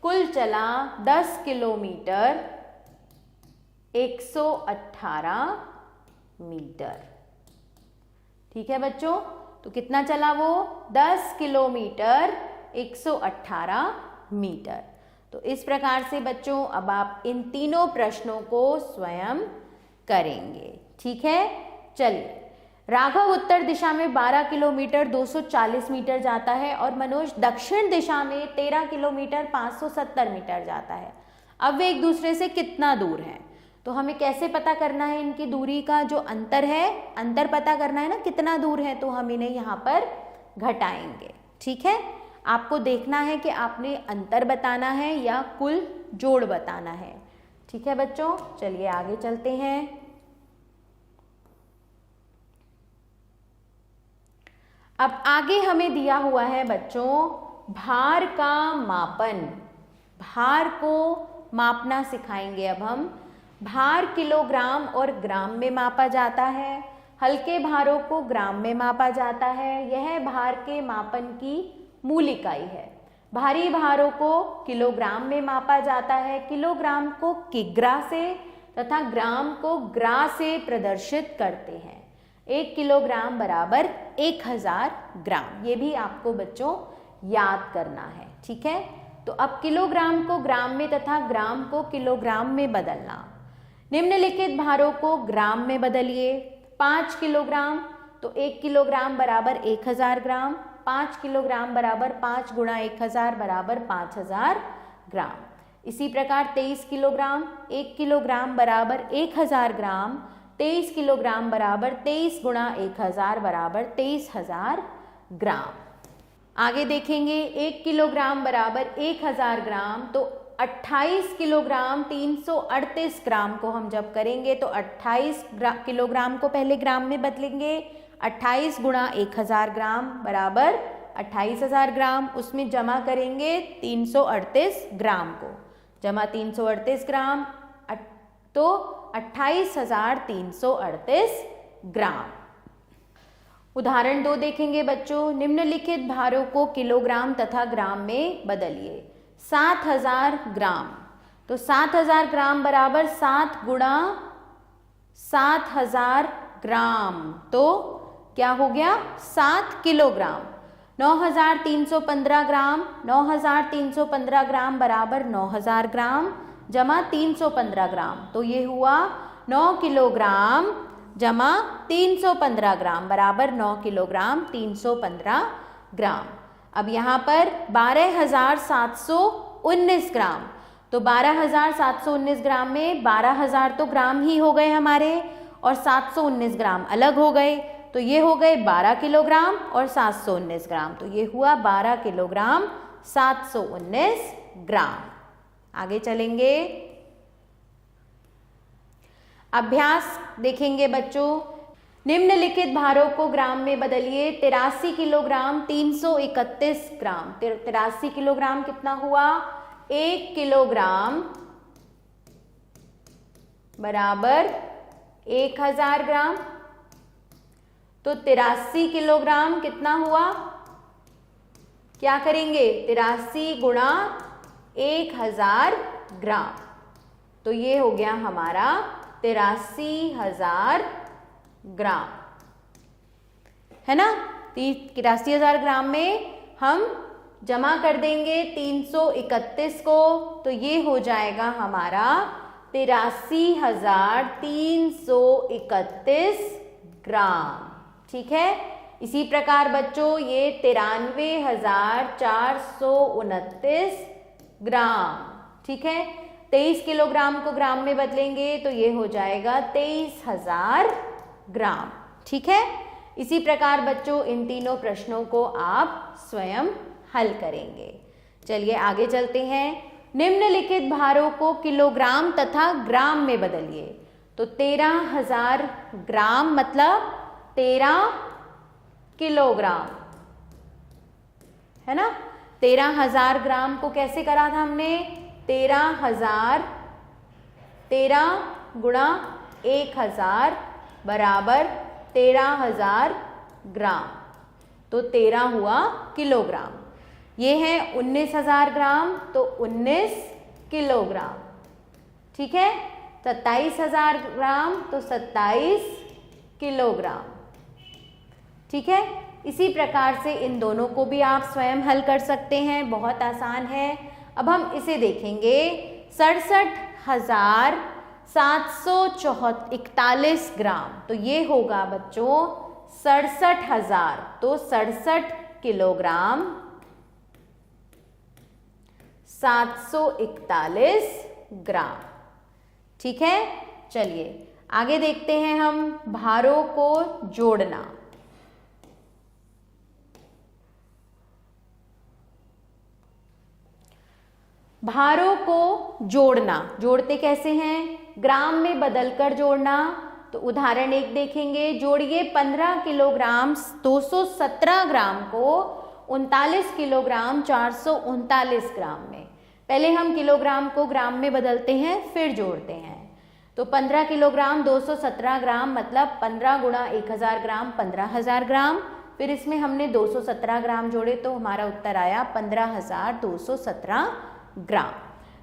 Speaker 1: कुल चला 10 किलोमीटर 118 मीटर। ठीक है बच्चों, तो कितना चला वो, 10 किलोमीटर 118 मीटर। तो इस प्रकार से बच्चों अब आप इन तीनों प्रश्नों को स्वयं करेंगे। ठीक है, चलिए। राघव उत्तर दिशा में 12 किलोमीटर 240 मीटर जाता है और मनोज दक्षिण दिशा में 13 किलोमीटर 570 मीटर जाता है। अब वे एक दूसरे से कितना दूर हैं? तो हमें कैसे पता करना है इनकी दूरी का जो अंतर है, अंतर पता करना है ना, कितना दूर है, तो हम इन्हें यहाँ पर घटाएंगे। ठीक है, आपको देखना है कि आपने अंतर बताना है या कुल जोड़ बताना है। ठीक है बच्चों, चलिए आगे चलते हैं। अब आगे हमें दिया हुआ है बच्चों भार का मापन। भार को मापना सिखाएंगे अब हम। भार किलोग्राम और ग्राम में मापा जाता है, हल्के भारों को ग्राम में मापा जाता है। यह भार के मापन की मूल इकाई है। भारी भारों को किलोग्राम में मापा जाता है, किलोग्राम को किग्रा से तथा ग्राम को ग्रा से प्रदर्शित करते हैं। 1 किलोग्राम बराबर 1000 ग्राम, ये भी आपको बच्चों याद करना है। ठीक है, तो अब किलोग्राम को ग्राम में तथा ग्राम को किलोग्राम में बदलना। निम्नलिखित भारों को ग्राम में बदलिए। 5 किलोग्राम, तो 1 किलोग्राम बराबर 1000 ग्राम, 5 किलोग्राम बराबर 5 गुणा 1000 बराबर 5000 ग्राम। इसी प्रकार 23 किलोग्राम, 1 किलोग्राम बराबर 1000 ग्राम, 23 किलोग्राम बराबर 23 गुणा 1000 बराबर 23000 ग्राम। आगे देखेंगे 1 किलोग्राम बराबर 1000 ग्राम, तो 28 किलोग्राम 338 ग्राम को हम जब करेंगे तो 28 किलोग्राम को पहले ग्राम में बदलेंगे। 28 गुणा 1000 ग्राम बराबर 28000 ग्राम, उसमें जमा करेंगे 338 ग्राम को, जमा 338 ग्राम तो 28338 ग्राम। उदाहरण 2 देखेंगे बच्चों। निम्नलिखित भारों को किलोग्राम तथा ग्राम में बदलिए। 7000 ग्राम, तो 7000 ग्राम बराबर 7 गुणा 7000 ग्राम, तो क्या हो गया 7 किलोग्राम। 9315 ग्राम, 9315 ग्राम बराबर 9000 ग्राम जमा 315 ग्राम, तो ये हुआ 9 किलोग्राम जमा 315 ग्राम बराबर 9 किलोग्राम 315 ग्राम। अब यहाँ पर 12719 ग्राम, तो 12719 ग्राम में 12000 तो ग्राम ही हो गए हमारे और 719 ग्राम अलग हो गए, तो ये हो गए 12 किलोग्राम और 719 ग्राम, तो ये हुआ 12 किलोग्राम 719 ग्राम। आगे चलेंगे, अभ्यास देखेंगे बच्चों। निम्नलिखित भारों को ग्राम में बदलिए। 83 किलोग्राम 331 ग्राम, 83 किलोग्राम कितना हुआ 1 किलोग्राम बराबर 1000 ग्राम। तो 83 किलोग्राम कितना हुआ? क्या करेंगे? 83 गुणा 1000 ग्राम। तो ये हो गया हमारा 83,000 ग्राम, है ना। 83,000 ग्राम में हम जमा कर देंगे 331 को, तो ये हो जाएगा हमारा 83,331 ग्राम। ठीक है। इसी प्रकार बच्चों ये 93,429 ग्राम। ठीक है। 23 किलोग्राम को ग्राम में बदलेंगे तो ये हो जाएगा 23,000 ग्राम। ठीक है। इसी प्रकार बच्चों इन तीनों प्रश्नों को आप स्वयं हल करेंगे। चलिए आगे चलते हैं। निम्नलिखित भारों को किलोग्राम तथा ग्राम में बदलिए। तो 13,000 ग्राम मतलब 13 किलोग्राम, है ना। 13,000 ग्राम को कैसे करा था हमने? 13,000 13 गुणा 1000 बराबर 13,000 ग्राम, तो 13 हुआ किलोग्राम। ये है 19,000 ग्राम, तो 19 किलोग्राम। ठीक है। 27,000 ग्राम तो 27 किलोग्राम। ठीक है। इसी प्रकार से इन दोनों को भी आप स्वयं हल कर सकते हैं, बहुत आसान है। अब हम इसे देखेंगे। 67,741 ग्राम, तो ये होगा बच्चों 67,000, तो 67 किलोग्राम 741 ग्राम। ठीक है। चलिए आगे देखते हैं हम भारों को जोड़ना। भारों को जोड़ना, जोड़ते कैसे हैं? ग्राम में बदलकर जोड़ना। तो उदाहरण 1 देखेंगे। जोड़िए 15 किलोग्राम 217 ग्राम को 39 किलोग्राम 439 ग्राम में। पहले हम किलोग्राम को ग्राम में बदलते हैं, फिर जोड़ते हैं। तो 15 किलोग्राम 217 ग्राम मतलब 15 गुणा 1000 ग्राम 15,000 ग्राम। फिर इसमें हमने 217 ग्राम जोड़े तो हमारा उत्तर आया 15,217 ग्राम।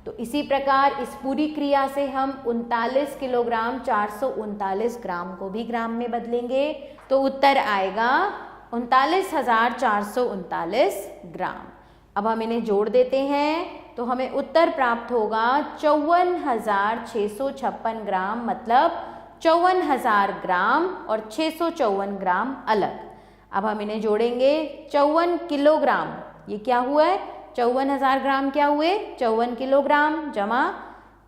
Speaker 1: तो इसी प्रकार इस पूरी क्रिया से हम 39 किलोग्राम 439 ग्राम को भी ग्राम में बदलेंगे, तो उत्तर आएगा 39,439 ग्राम। अब हम इन्हें जोड़ देते हैं तो हमें उत्तर प्राप्त होगा 54,656 ग्राम, मतलब 54,000 ग्राम और 654 ग्राम अलग। अब हम इन्हें जोड़ेंगे। 54 किलोग्राम, ये क्या हुआ है? 54,000 ग्राम क्या हुए? 54 किलोग्राम जमा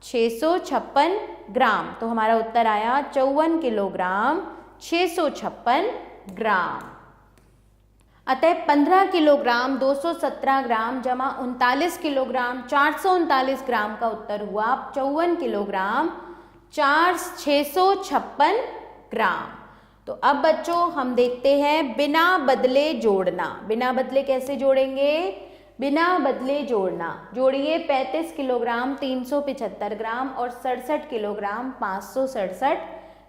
Speaker 1: 656 ग्राम, तो हमारा उत्तर आया 54 किलोग्राम 656 ग्राम। अतः 15 किलोग्राम 217 ग्राम जमा 39 किलोग्राम 439 ग्राम का उत्तर हुआ 54 किलोग्राम 656 ग्राम। तो अब बच्चों हम देखते हैं बिना बदले जोड़ना। बिना बदले कैसे जोड़ेंगे? बिना बदले जोड़ना। जोड़िए 35 किलोग्राम 375 ग्राम और 67 किलोग्राम 567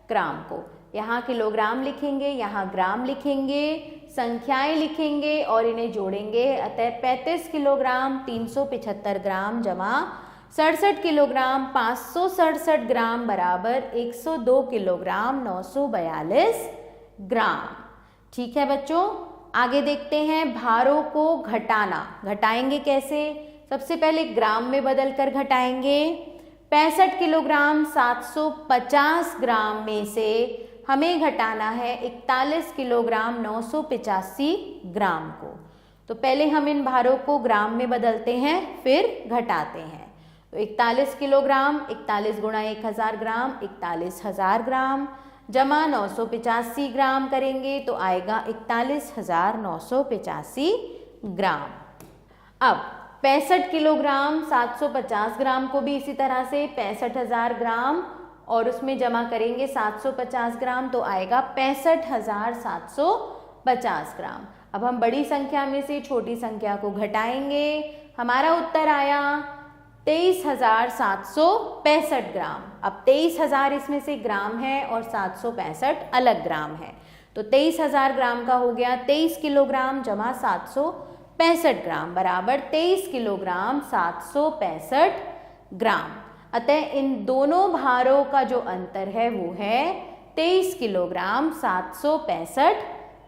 Speaker 1: ग्राम को। यहाँ किलोग्राम लिखेंगे, यहाँ ग्राम लिखेंगे, संख्याएं लिखेंगे और इन्हें जोड़ेंगे। अतः 35 किलोग्राम 375 ग्राम जमा 67 किलोग्राम 567 ग्राम बराबर 102 किलोग्राम 942 ग्राम। ठीक है बच्चों, आगे देखते हैं भारों को घटाना। घटाएंगे कैसे? सबसे पहले ग्राम में बदलकर घटाएंगे। 65 किलोग्राम 750 ग्राम में से हमें घटाना है 41 किलोग्राम 985 ग्राम को। तो पहले हम इन भारों को ग्राम में बदलते हैं, फिर घटाते हैं। तो 41 किलोग्राम 41 गुणा 1000 ग्राम 41,000 ग्राम जमा 985 ग्राम करेंगे तो आएगा 41,985 ग्राम। अब 65 किलोग्राम 750 ग्राम को भी इसी तरह से 65,000 ग्राम और उसमें जमा करेंगे 750 ग्राम तो आएगा 65,750 ग्राम। अब हम बड़ी संख्या में से छोटी संख्या को घटाएंगे। हमारा उत्तर आया 23,765 ग्राम। अब 23,000 इसमें से ग्राम है और 765 अलग ग्राम है, तो 23,000 ग्राम का हो गया 23 किलोग्राम जमा 765 ग्राम बराबर 23 किलोग्राम 765 ग्राम। अतः इन दोनों भारों का जो अंतर है वो है 23 किलोग्राम 765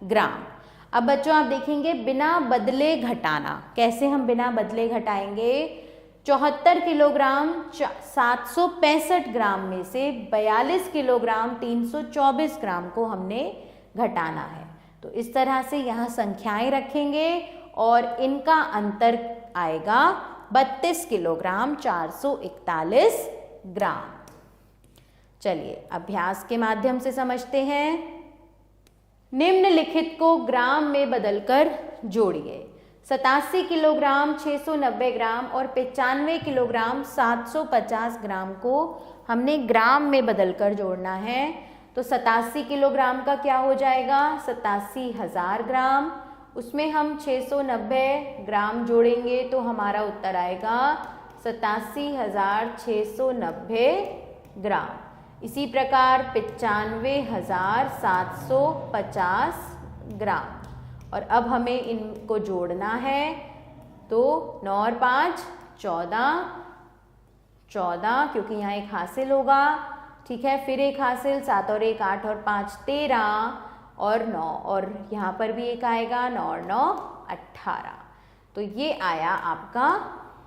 Speaker 1: ग्राम। अब बच्चों आप देखेंगे बिना बदले घटाना, कैसे हम बिना बदले घटाएंगे। 74 किलोग्राम 765 ग्राम में से 42 किलोग्राम 324 ग्राम को हमने घटाना है। तो इस तरह से यहाँ संख्याएं रखेंगे और इनका अंतर आएगा 32 किलोग्राम 441 ग्राम। चलिए अभ्यास के माध्यम से समझते हैं। निम्नलिखित को ग्राम में बदलकर जोड़िए। 87 किलोग्राम 690 ग्राम और 95 किलोग्राम 750 ग्राम को हमने ग्राम में बदलकर जोड़ना है। तो 87 किलोग्राम का क्या हो जाएगा, 87,000 ग्राम, उसमें हम 690 ग्राम जोड़ेंगे तो हमारा उत्तर आएगा 87,690 ग्राम। इसी प्रकार 95,750 ग्राम। और अब हमें इनको जोड़ना है, तो 9 और 5 14 क्योंकि यहाँ एक हासिल होगा, ठीक है, फिर एक हासिल 7 और 1 8 और 5 13 और 9 और यहाँ पर भी एक आएगा 9 और 9 18। तो ये आया आपका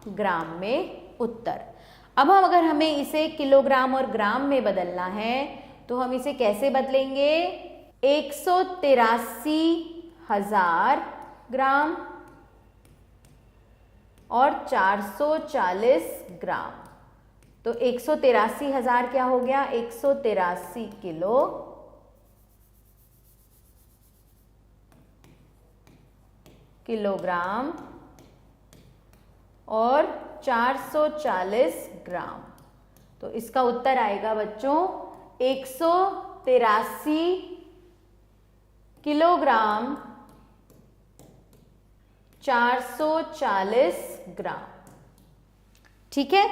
Speaker 1: ग्राम में उत्तर। अब हम अगर हमें इसे किलोग्राम और ग्राम में बदलना है तो हम इसे कैसे बदलेंगे। 183,000 ग्राम और 440 ग्राम। तो 183,000 क्या हो गया, 183 किलोग्राम और 440 ग्राम। तो इसका उत्तर आएगा बच्चों 183 किलोग्राम 440 ग्राम। ठीक है,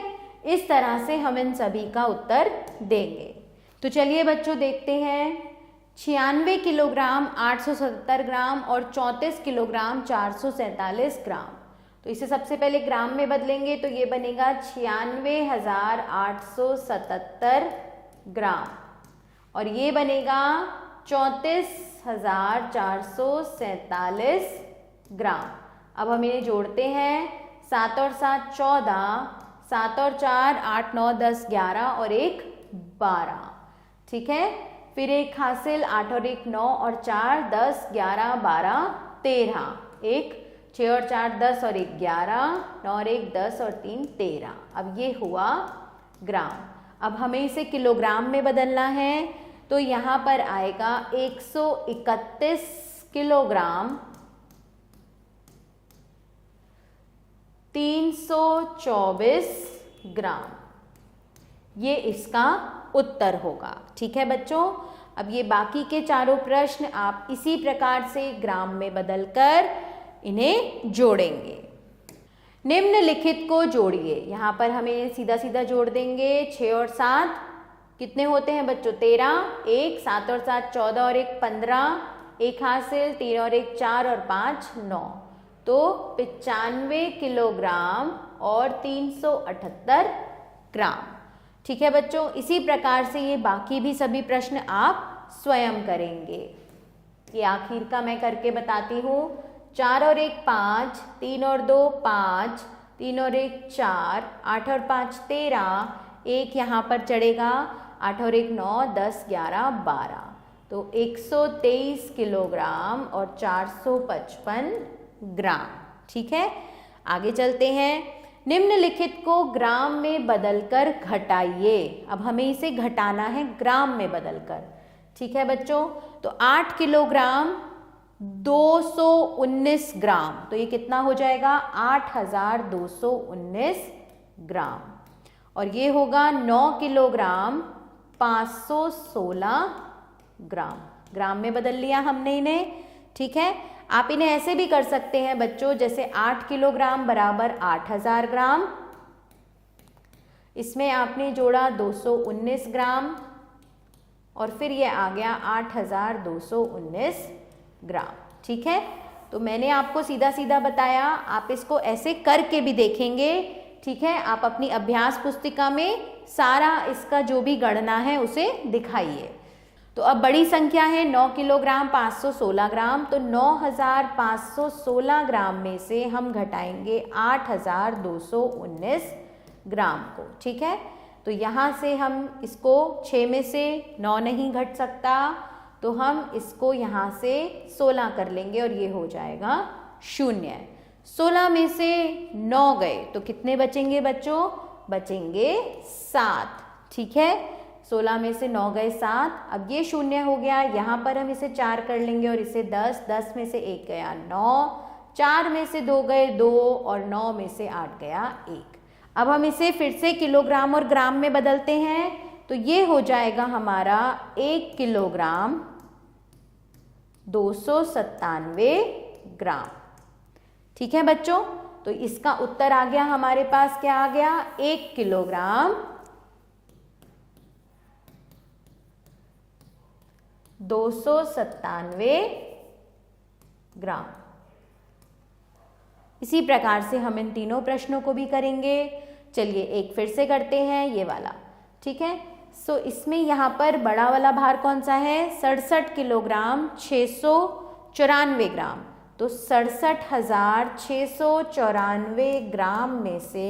Speaker 1: इस तरह से हम इन सभी का उत्तर देंगे। तो चलिए बच्चों देखते हैं। 96 किलोग्राम 870 ग्राम और 34 किलोग्राम 447 ग्राम। तो इसे सबसे पहले ग्राम में बदलेंगे तो ये बनेगा 96,877 ग्राम और ये बनेगा 34,447 ग्राम। अब हम इन्हें जोड़ते हैं। 7 और 7 14, 7 और 4 8 9 10 11 और 1 12। ठीक है, फिर एक हासिल 8 और 1 9 और 4 10 11 12 13, एक 6 और 4 10 और 1 11, 9 और 1 10 और 3 13। अब ये हुआ ग्राम। अब हमें इसे किलोग्राम में बदलना है तो यहाँ पर आएगा 131 किलोग्राम 324 ग्राम। ये इसका उत्तर होगा। ठीक है बच्चों, अब ये बाकी के चारों प्रश्न आप इसी प्रकार से ग्राम में बदलकर इन्हें जोड़ेंगे। निम्नलिखित को जोड़िए। यहाँ पर हमें सीधा सीधा जोड़ देंगे। 6 और 7 कितने होते हैं बच्चों, 13, 1 7 और 7 14 और 1 15, एक हासिल 3 और 1 4 और 5 9। तो 95 किलोग्राम और 378 ग्राम। ठीक है बच्चों, इसी प्रकार से ये बाकी भी सभी प्रश्न आप स्वयं करेंगे। ये आखिर का मैं करके बताती हूँ। 4 और 1 5, 3 और 2 5, 3 और 1 4, 8 और 5 13, एक यहाँ पर चढ़ेगा 8 और 1 9 10 11 12। तो 123 किलोग्राम और 455 ग्राम। ठीक है, आगे चलते हैं। निम्नलिखित को ग्राम में बदलकर घटाइए। अब हमें इसे घटाना है ग्राम में बदलकर। ठीक है बच्चों, तो 8 किलोग्राम 219 ग्राम, तो ये कितना हो जाएगा 8,219 ग्राम। और ये होगा 9 किलोग्राम 516 ग्राम। ग्राम में बदल लिया हमने इन्हें। ठीक है, आप इन्हें ऐसे भी कर सकते हैं बच्चों, जैसे 8 किलोग्राम बराबर 8,000 ग्राम इसमें आपने जोड़ा 219 ग्राम और फिर ये आ गया 8219 ग्राम। ठीक है, तो मैंने आपको सीधा सीधा बताया, आप इसको ऐसे करके भी देखेंगे। ठीक है, आप अपनी अभ्यास पुस्तिका में सारा इसका जो भी गणना है उसे दिखाइए। तो अब बड़ी संख्या है 9 किलोग्राम 516 ग्राम, तो 9516 ग्राम में से हम घटाएंगे 8219 ग्राम को। ठीक है, तो यहाँ से हम इसको 6 में से 9 नहीं घट सकता, तो हम इसको यहाँ से 16 कर लेंगे और ये हो जाएगा 0। 16 में से 9 गए तो कितने बचेंगे बच्चों? बचेंगे 7। ठीक है, 16 में से 9 गए 7। अब ये 0 हो गया, यहाँ पर हम इसे 4 कर लेंगे और इसे 10। 10 में से 1 गया 9, 4 में से 2 गए 2 और 9 में से 8 गया 1। अब हम इसे फिर से किलोग्राम और ग्राम में बदलते हैं, तो ये हो जाएगा हमारा 1 किलोग्राम 297 ग्राम। ठीक है बच्चों, तो इसका उत्तर आ गया हमारे पास, क्या आ गया? 1 किलोग्राम 297 ग्राम। इसी प्रकार से हम इन तीनों प्रश्नों को भी करेंगे। चलिए एक फिर से करते हैं, ये वाला। ठीक है, सो इसमें यहाँ पर बड़ा वाला भार कौन सा है? 67 किलोग्राम 694 ग्राम। तो 67,694 ग्राम में से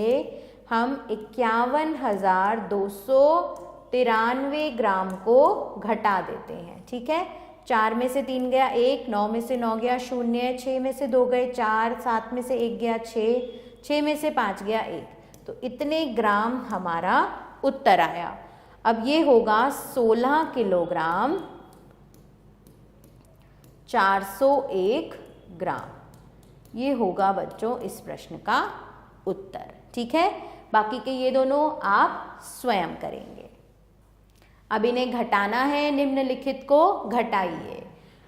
Speaker 1: हम 51,293 ग्राम को घटा देते हैं। ठीक है, 4 में से 3 गया 1, 9 में से 9 गया 0, 6 में से 2 गए 4, 7 में से 1 गया 6, 6 में से 5 गया 1। तो इतने ग्राम हमारा उत्तर आया। अब ये होगा 16 किलोग्राम 401 ग्राम। ये होगा बच्चों इस प्रश्न का उत्तर। ठीक है, बाकी के ये दोनों आप स्वयं करेंगे। अब इन्हें घटाना है, निम्नलिखित को घटाइए।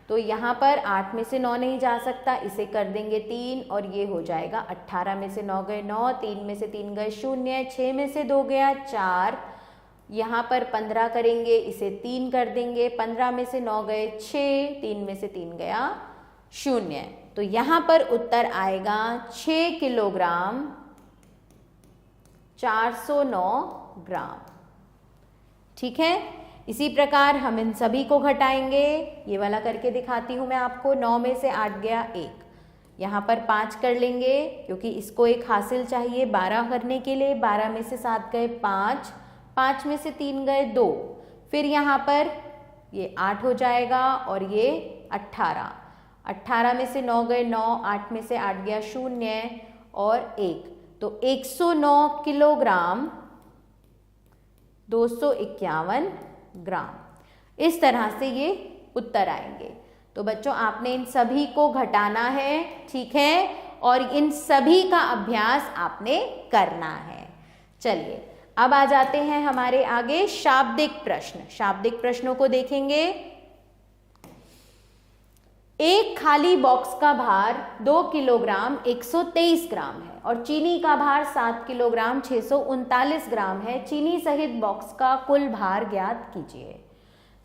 Speaker 1: तो यहाँ पर 8 में से 9 नहीं जा सकता, इसे कर देंगे 3 और ये हो जाएगा 18 में से 9 गए 9, 3 में से 3 गए 0, 6 में से 2 गया 4, यहाँ पर 15 करेंगे, इसे 3 कर देंगे, 15 में से 9 गए 6, 3 में से 3 गया 0। तो यहाँ पर उत्तर आएगा 6 किलोग्राम 409 ग्राम। ठीक है, इसी प्रकार हम इन सभी को घटाएंगे। ये वाला करके दिखाती हूँ मैं आपको। 9 में से 8 गया 1, यहाँ पर 5 कर लेंगे क्योंकि इसको एक हासिल चाहिए 12 करने के लिए। 12 में से 7 गए 5, 5 में से 3 गए 2, फिर यहाँ पर ये 8 हो जाएगा और ये 18। 18 में से 9 गए 9, 8 में से 8 गया 0 और 1। तो 109 किलोग्राम 251 ग्राम। इस तरह से ये उत्तर आएंगे। तो बच्चों आपने इन सभी को घटाना है। ठीक है, और इन सभी का अभ्यास आपने करना है। चलिए अब आ जाते हैं हमारे आगे शाब्दिक प्रश्न। शाब्दिक प्रश्नों को देखेंगे। एक खाली बॉक्स का भार 2 किलोग्राम 123 ग्राम है और चीनी का भार 7 किलोग्राम 639 ग्राम है। चीनी सहित बॉक्स का कुल भार ज्ञात कीजिए।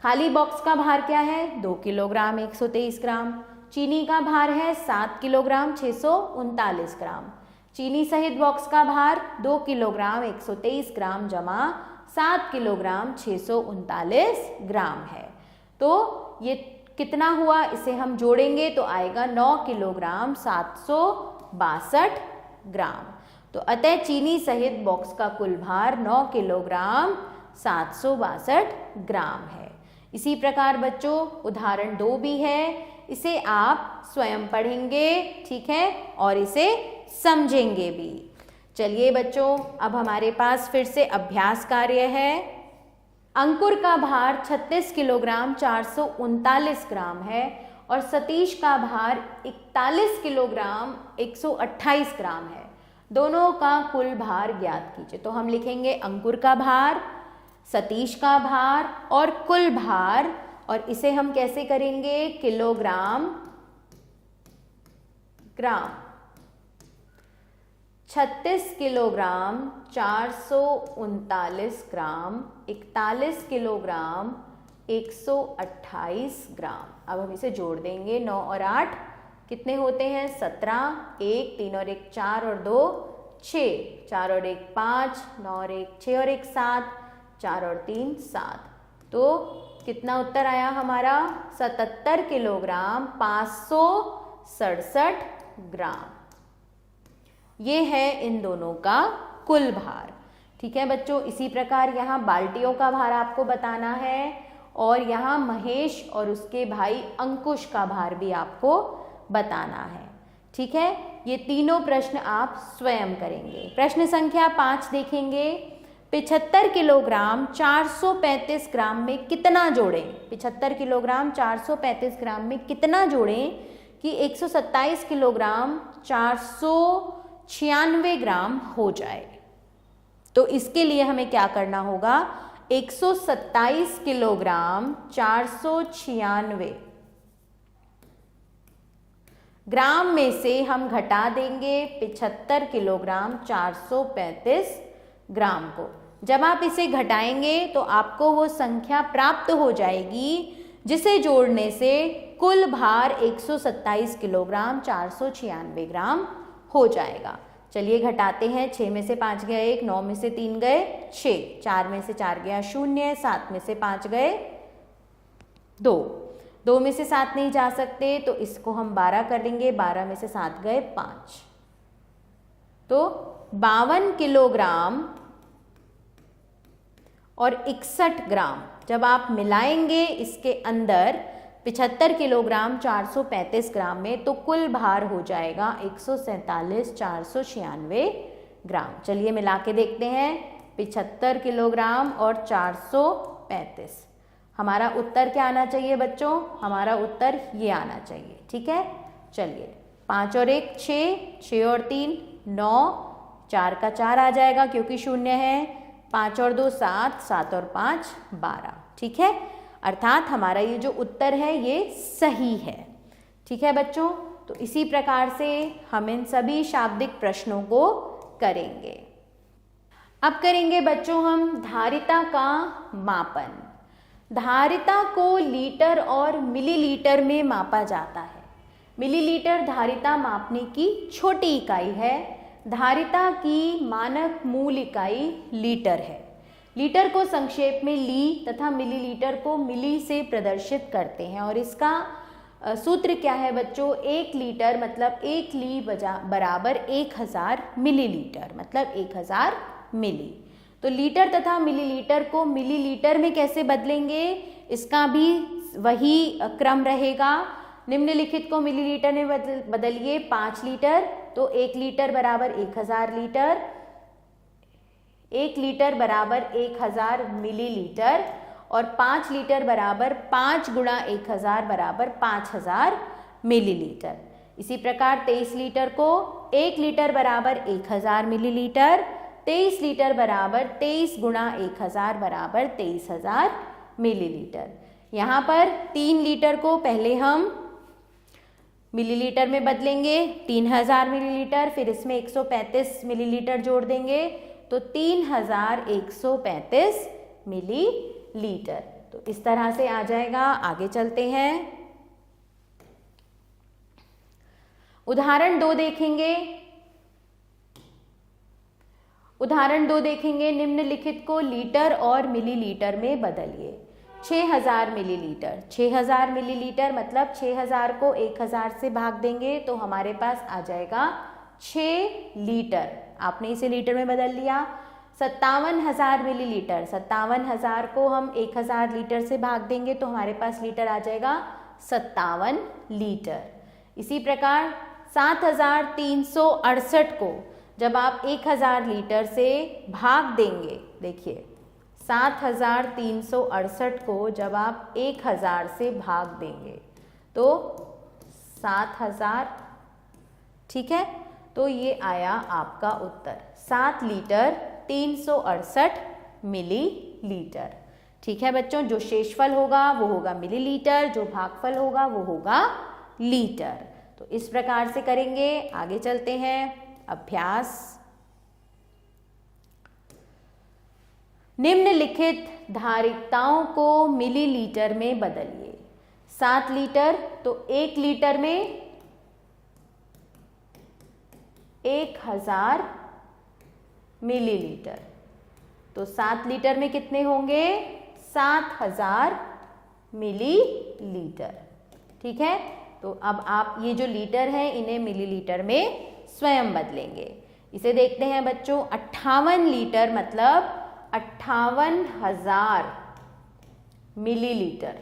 Speaker 1: खाली बॉक्स का भार क्या है? 2 किलोग्राम 123 ग्राम। चीनी का भार है 7 किलोग्राम 639 ग्राम। चीनी सहित बॉक्स का भार 2 किलोग्राम 123 ग्राम जमा 7 किलोग्राम 639 ग्राम है। तो ये कितना हुआ? इसे हम जोड़ेंगे तो आएगा 9 किलोग्राम 762 ग्राम। तो अतः चीनी सहित बॉक्स का कुल भार 9 किलोग्राम 762 ग्राम है। इसी प्रकार बच्चों उदाहरण 2 भी है, इसे आप स्वयं पढ़ेंगे। ठीक है, और इसे समझेंगे भी। चलिए बच्चों अब हमारे पास फिर से अभ्यास कार्य है। अंकुर का भार 36 किलोग्राम 439 ग्राम है और सतीश का भार 41 किलोग्राम 128 ग्राम है। दोनों का कुल भार ज्ञात कीजिए। तो हम लिखेंगे अंकुर का भार, सतीश का भार और कुल भार, और इसे हम कैसे करेंगे? Kilogram gram. 36 किलोग्राम 439 ग्राम, 41 किलोग्राम 128 ग्राम। अब हम इसे जोड़ देंगे। 9 और 8 कितने होते हैं? 17। 1 3 और 1 4 और 2 6, 4 और 1 5, 9 और 1 6 और 1 7, 4 और 3 7। तो कितना उत्तर आया हमारा? 77 किलोग्राम 567 ग्राम। ये है इन दोनों का कुल भार। ठीक है बच्चों, इसी प्रकार यहाँ बाल्टियों का भार आपको बताना है और यहाँ महेश और उसके भाई अंकुश का भार भी आपको बताना है। ठीक है, ये तीनों प्रश्न आप स्वयं करेंगे। प्रश्न संख्या 5 देखेंगे। 75 किलोग्राम 435 ग्राम में कितना जोड़ें? 75 किलोग्राम 435 ग्राम में कितना जोड़ें कि 127 किलोग्राम 496 ग्राम हो जाए? तो इसके लिए हमें क्या करना होगा? 127 किलोग्राम 496 ग्राम में से हम घटा देंगे 75 किलोग्राम 435 ग्राम को। जब आप इसे घटाएंगे तो आपको वो संख्या प्राप्त हो जाएगी जिसे जोड़ने से कुल भार 127 किलोग्राम 496 ग्राम हो जाएगा। चलिए घटाते हैं। 6 में से 5 गया 1, 9 में से 3 गए 6, 4 में से 4 गया 0, 7 में से 5 गए 2, 2 में से 7 नहीं जा सकते तो इसको हम 12 कर लेंगे। 12 में से 7 गए 5, तो 52 किलोग्राम और 61 ग्राम जब आप मिलाएंगे इसके अंदर 75 किलोग्राम 435 ग्राम में तो कुल भार हो जाएगा 147 496 ग्राम। चलिए मिला के देखते हैं। 75 किलोग्राम और 435, हमारा उत्तर क्या आना चाहिए बच्चों? हमारा उत्तर ये आना चाहिए। ठीक है, चलिए 5 और 1 6, 6 और 3 9, 4 का 4 आ जाएगा क्योंकि 0 है, 5 और 2 7, 7 और 5 12। ठीक है, अर्थात हमारा ये जो उत्तर है ये सही है। ठीक है बच्चों, तो इसी प्रकार से हम इन सभी शाब्दिक प्रश्नों को करेंगे। अब करेंगे बच्चों हम धारिता का मापन। धारिता को लीटर और मिलीलीटर में मापा जाता है। मिलीलीटर धारिता मापने की छोटी इकाई है। धारिता की मानक मूल इकाई लीटर है। लीटर को संक्षेप में ली तथा मिलीलीटर को मिली से प्रदर्शित करते हैं और इसका सूत्र क्या है बच्चों? 1 लीटर मतलब 1 ली बराबर 1000 मिलीलीटर मतलब 1000 मिली। तो लीटर तथा मिलीलीटर को मिलीलीटर में कैसे बदलेंगे? इसका भी वही क्रम रहेगा। निम्नलिखित को मिलीलीटर में बदलिए। 5 लीटर तो 1 लीटर बराबर 1000 लीटर, 1 लीटर बराबर 1000 मिलीलीटर और 5 लीटर बराबर 5 गुणा 1000 बराबर 5000 मिलीलीटर। इसी प्रकार 23 लीटर को 1 लीटर बराबर 1000 मिलीलीटर, 23 लीटर बराबर 23 गुणा 1000 बराबर 23000 मिलीलीटर। यहाँ पर 3 लीटर को पहले हम मिलीलीटर में बदलेंगे 3000 मिलीलीटर, फिर इसमें 135 मिलीलीटर जोड़ देंगे तो 3135 मिलीलीटर। तो इस तरह से आ जाएगा। आगे चलते हैं, उदाहरण 2 देखेंगे। उदाहरण 2 देखेंगे। निम्नलिखित को लीटर और मिलीलीटर में बदलिए। 6000 मिलीलीटर, 6000 मिलीलीटर मतलब 6000 को 1000 से भाग देंगे तो हमारे पास आ जाएगा 6 लीटर। आपने इसे लीटर में बदल लिया। 57000 मिलीलीटर, 57000 को हम 1000 लीटर से भाग देंगे तो हमारे पास लीटर आ जाएगा 57 लीटर। इसी प्रकार 7368 को जब आप 1000 लीटर से भाग देंगे, देखिए 7368 को जब आप 1000 से भाग देंगे तो 7000, ठीक है, तो ये आया आपका उत्तर 7 लीटर 368 मिलीलीटर। ठीक है बच्चों, जो शेषफल होगा वो होगा मिलीलीटर, जो भागफल होगा वो होगा लीटर। तो इस प्रकार से करेंगे। आगे चलते हैं। अभ्यास निम्नलिखित धारिताओं को मिलीलीटर में बदलिए। 7 लीटर, तो 1 लीटर में 1000 मिलीलीटर, तो 7 लीटर में कितने होंगे? 7000 मिलीलीटर। ठीक है, तो अब आप ये जो लीटर है इन्हें मिलीलीटर में स्वयं बदलेंगे। इसे देखते हैं बच्चों, 58 लीटर मतलब 58,000 मिलीलीटर।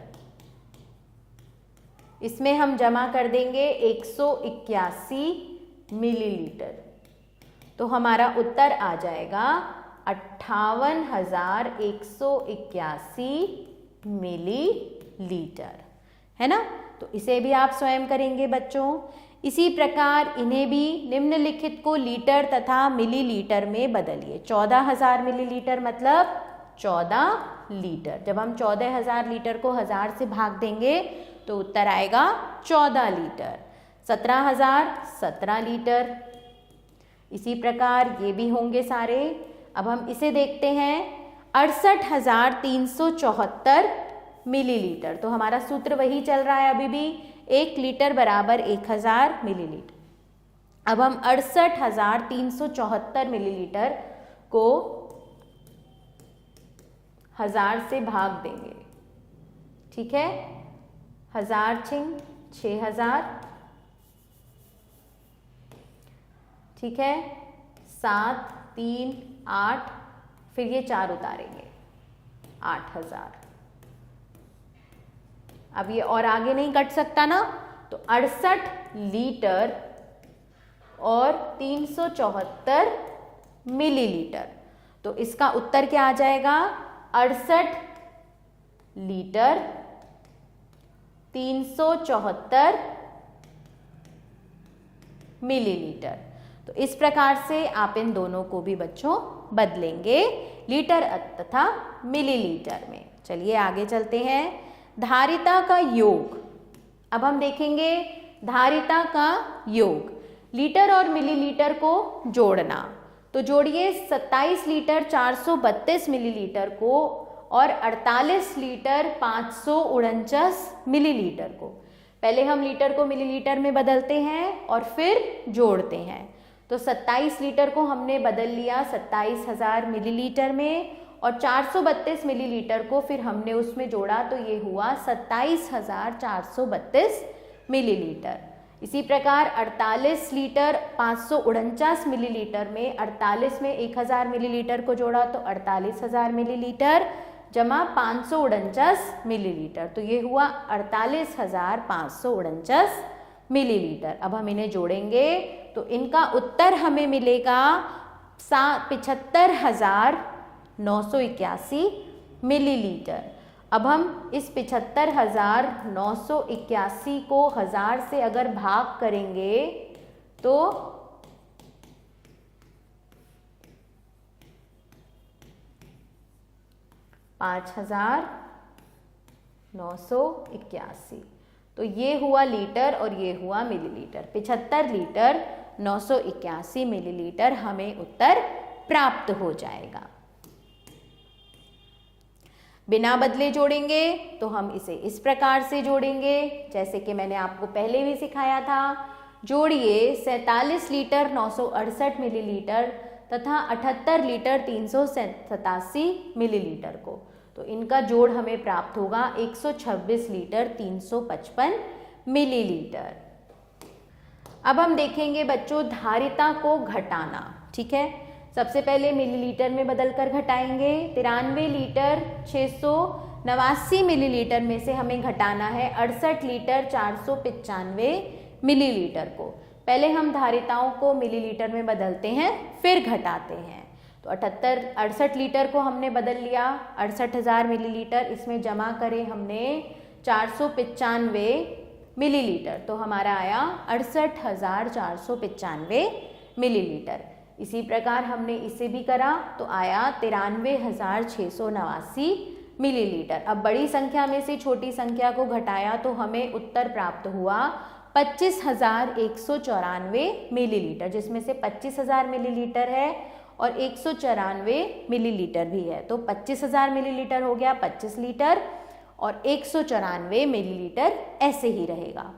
Speaker 1: इसमें हम जमा कर देंगे 181 मिलीलीटर, तो हमारा उत्तर आ जाएगा 58,181 मिलीलीटर, है ना। तो इसे भी आप स्वयं करेंगे बच्चों। इसी प्रकार इन्हें भी निम्नलिखित को लीटर तथा मिलीलीटर में बदलिए। 14,000 मिलीलीटर मतलब 14 लीटर। जब हम 14,000 लीटर को 1000 से भाग देंगे तो उत्तर आएगा 14 लीटर। 17,000 17 लीटर। इसी प्रकार ये भी होंगे सारे। अब हम इसे देखते हैं, 68,374 मिलीलीटर। तो हमारा सूत्र वही चल रहा है अभी भी, 1 लीटर बराबर 1000 मिलीलीटर। अब हम 68,374 मिलीलीटर को 1000 से भाग देंगे। ठीक है, 1000 छिंग 6000, ठीक है, 7 3 8, फिर ये 4 उतारेंगे, 8000। अब ये और आगे नहीं कट सकता ना, तो 68 लीटर और 374 मिलीलीटर, तो इसका उत्तर क्या आ जाएगा? 68 लीटर 374 मिलीलीटर। तो इस प्रकार से आप इन दोनों को भी बच्चों बदलेंगे लीटर तथा मिलीलीटर में। चलिए आगे चलते हैं। धारिता का योग। अब हम देखेंगे धारिता का योग, लीटर और मिलीलीटर को जोड़ना। तो जोड़िए 27 लीटर 432 मिलीलीटर को और 48 लीटर 549 मिलीलीटर को। पहले हम लीटर को मिलीलीटर में बदलते हैं और फिर जोड़ते हैं। तो 27 लीटर को हमने बदल लिया 27,000 मिलीलीटर में, और 432 मिलीलीटर को फिर हमने उसमें जोड़ा, तो ये हुआ 27,432 मिलीलीटर। इसी प्रकार 48 लीटर 549 मिलीलीटर में 48 में 1000 मिलीलीटर को जोड़ा, तो 48,000 मिलीलीटर जमा 549 मिलीलीटर, तो ये हुआ 48,549 मिलीलीटर। अब हम इन्हें जोड़ेंगे तो इनका उत्तर हमें मिलेगा 75,981 मिलीलीटर। अब हम इस 75,981 को 1000 से अगर भाग करेंगे तो 5,981, तो ये हुआ लीटर और ये हुआ मिलीलीटर। 75 लीटर 981 मिलीलीटर हमें उत्तर प्राप्त हो जाएगा। बिना बदले जोड़ेंगे तो हम इसे इस प्रकार से जोड़ेंगे जैसे कि मैंने आपको पहले भी सिखाया था। जोड़िए 47 लीटर 968 मिलीलीटर तथा 78 लीटर 387 मिलीलीटर को, तो इनका जोड़ हमें प्राप्त होगा 126 लीटर 355 मिलीलीटर। अब हम देखेंगे बच्चों धारिता को घटाना। ठीक है, सबसे पहले मिलीलीटर में बदलकर घटाएंगे। 93 लीटर 689 मिलीलीटर में से हमें घटाना है 68 लीटर 495 मिलीलीटर को। पहले हम धारिताओं को मिलीलीटर में बदलते हैं फिर घटाते हैं। तो 68 लीटर को हमने बदल लिया 68,000 मिलीलीटर, इसमें जमा करें हमने 495 मिलीलीटर, तो हमारा आया 68,495 मिलीलीटर। इसी प्रकार हमने इसे भी करा तो आया 93,689 मिलीलीटर। अब बड़ी संख्या में से छोटी संख्या को घटाया तो हमें उत्तर प्राप्त हुआ 25,194 मिलीलीटर, जिसमें से 25,000 मिलीलीटर है और 194 मिलीलीटर भी है। तो 25,000 मिलीलीटर हो गया 25 लीटर और 194 मिलीलीटर ऐसे ही रहेगा।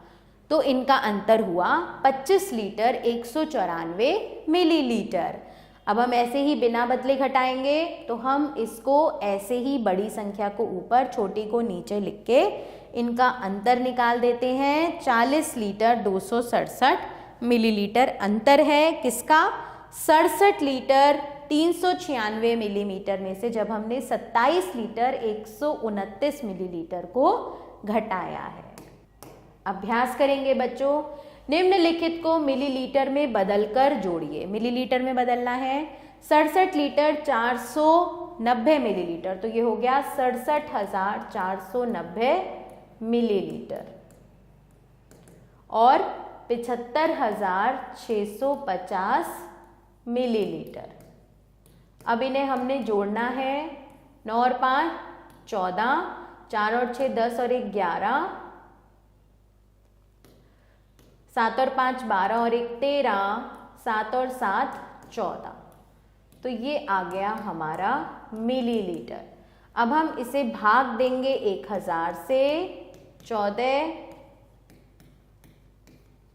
Speaker 1: तो इनका अंतर हुआ 25 लीटर 194 मिलीलीटर। अब हम ऐसे ही बिना बदले घटाएंगे, तो हम इसको ऐसे ही बड़ी संख्या को ऊपर, छोटी को नीचे लिख के इनका अंतर निकाल देते हैं। 40 लीटर 267 मिलीलीटर अंतर है किसका? 67 लीटर 396 मिलीमीटर में से जब हमने 27 लीटर 129 मिलीलीटर को घटाया है। अभ्यास करेंगे बच्चों। निम्नलिखित को मिलीलीटर में बदलकर जोड़िए। मिलीलीटर में बदलना है। 67 लीटर 490 मिलीलीटर, तो ये हो गया 67,490 मिलीलीटर और 75,650 मिलीलीटर। अब इन्हें हमने जोड़ना है। 9 और 5 14, 4 और 6 10 और 1 11, 7 और 5 12 और 1 13, 7 और 7 14। तो ये आ गया हमारा मिलीलीटर। अब हम इसे भाग देंगे 1000 से 14।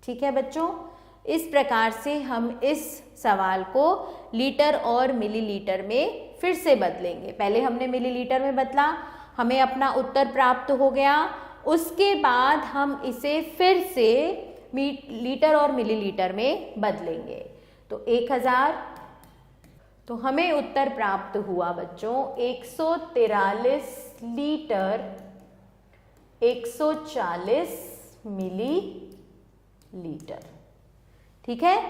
Speaker 1: ठीक है बच्चों, इस प्रकार से हम इस सवाल को लीटर और मिलीलीटर में फिर से बदलेंगे। पहले हमने मिलीलीटर में बदला, हमें अपना उत्तर प्राप्त हो गया। उसके बाद हम इसे फिर से लीटर और मिलीलीटर में बदलेंगे। तो 1000, तो हमें उत्तर प्राप्त हुआ बच्चों 143 लीटर 140 मिलीलीटर। ठीक है,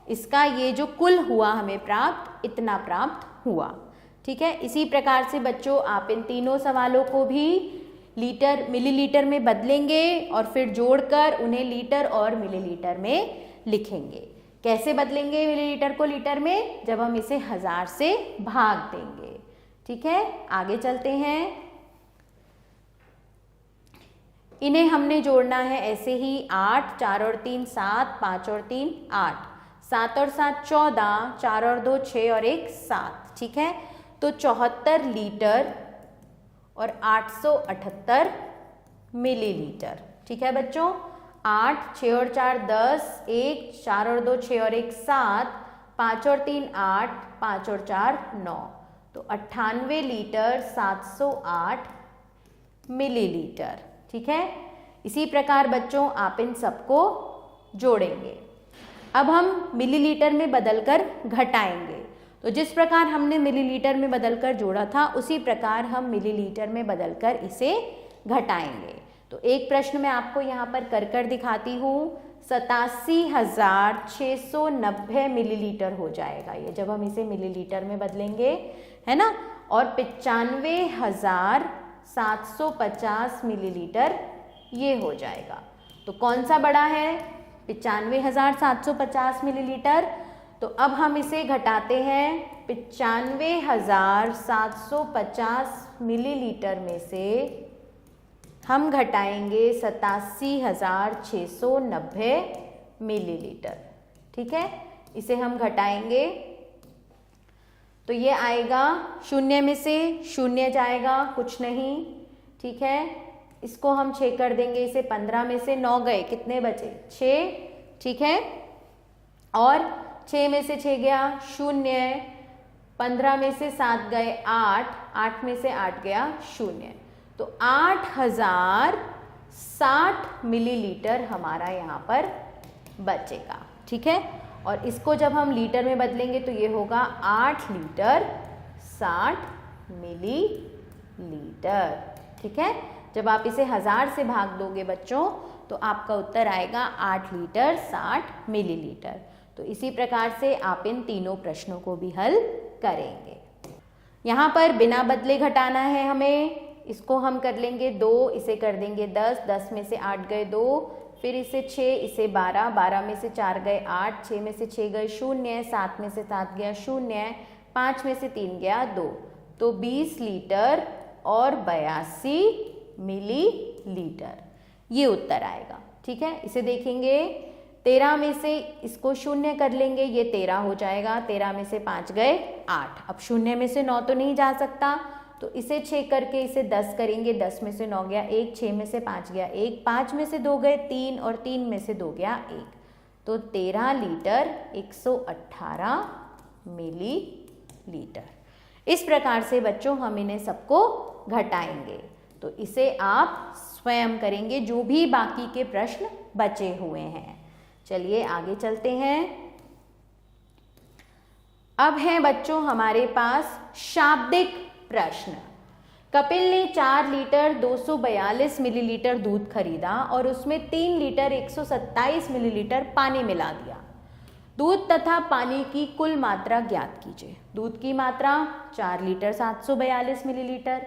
Speaker 1: इसका ये जो कुल हुआ हमें प्राप्त, इतना प्राप्त हुआ। ठीक है, इसी प्रकार से बच्चों आप इन तीनों सवालों को भी लीटर मिलीलीटर में बदलेंगे और फिर जोड़कर उन्हें लीटर और मिलीलीटर में लिखेंगे। कैसे बदलेंगे मिलीलीटर को लीटर में? जब हम इसे 1000 से भाग देंगे। ठीक है, आगे चलते हैं। इन्हें हमने जोड़ना है ऐसे ही। 8, 4 और 3 7, 5 और 3 8, 7 और 7 14, 4 और 2 6 और 1 7। ठीक है, तो 74 लीटर और 878 मिलीलीटर। ठीक है बच्चों, 8, 6 और 4 10, 1, 4 और 2 6 और 1 7, 5 और 3 8, 5 और 4 9, तो 98 लीटर 708 मिलीलीटर। ठीक है, इसी प्रकार बच्चों आप इन सबको जोड़ेंगे। अब हम मिलीलीटर में बदलकर घटाएंगे। तो जिस प्रकार हमने मिलीलीटर में बदलकर जोड़ा था, उसी प्रकार हम मिलीलीटर में बदलकर इसे घटाएंगे। तो एक प्रश्न मैं आपको यहाँ पर कर दिखाती हूँ। 87,690 मिलीलीटर हो जाएगा ये, जब हम इसे मिलीलीटर में बदलेंगे, है ना। और 95,750 मिलीलीटर ये हो जाएगा। तो कौन सा बड़ा है? 95,750 मिलीलीटर। तो अब हम इसे घटाते हैं। 95,750 मिलीलीटर में से हम घटाएंगे 87,690 मिलीलीटर। ठीक है, इसे हम घटाएंगे तो ये आएगा, शून्य में से शून्य जाएगा, कुछ नहीं। ठीक है, इसको हम 6 कर देंगे। इसे 15 में से 9 गए, कितने बचे? 6। ठीक है, और 6 में से 6 गया 0, 15 में से 7 गए 8, 8 में से 8 गया 0। तो 8060 मिलीलीटर हमारा यहाँ पर बचेगा। ठीक है, और इसको जब हम लीटर में बदलेंगे तो ये होगा 8 लीटर 60 मिलीलीटर। ठीक है, जब आप इसे 1000 से भाग दोगे बच्चों तो आपका उत्तर आएगा 8 लीटर 60 मिलीलीटर। तो इसी प्रकार से आप इन तीनों प्रश्नों को भी हल करेंगे। यहाँ पर बिना बदले घटाना है हमें। इसको हम कर लेंगे 2, इसे कर देंगे 10, 10 में से 8 गए 2, फिर इसे 6, इसे 12, 12 में से 4 गए 8, 6 में से 6 गए 0, 7 में से 7 गया 0, 5 में से 3 गया 2, तो 20 लीटर और 82 मिलीलीटर ये उत्तर आएगा। ठीक है, इसे देखेंगे 13 में से इसको शून्य कर लेंगे, ये 13 हो जाएगा। 13 में से 5 गए 8। अब शून्य में से 9 तो नहीं जा सकता, तो इसे 6 करके इसे 10 करेंगे। 10 में से 9 गया 1, 6 में से 5 गया 1, 5 में से 2 गए 3 और 3 में से 2 गया 1, तो 13 लीटर 118 मिलीलीटर। इस प्रकार से बच्चों हम इन्हें सबको घटाएंगे। तो इसे आप स्वयं करेंगे जो भी बाकी के प्रश्न बचे हुए हैं। चलिए आगे चलते हैं। अब है बच्चों हमारे पास शाब्दिक प्रश्न। कपिल ने 4 लीटर 242 मिलीलीटर दूध खरीदा और उसमें 3 लीटर 127 मिलीलीटर पानी मिला दिया। दूध तथा पानी की कुल मात्रा ज्ञात कीजिए। दूध की मात्रा 4 लीटर 742 मिलीलीटर,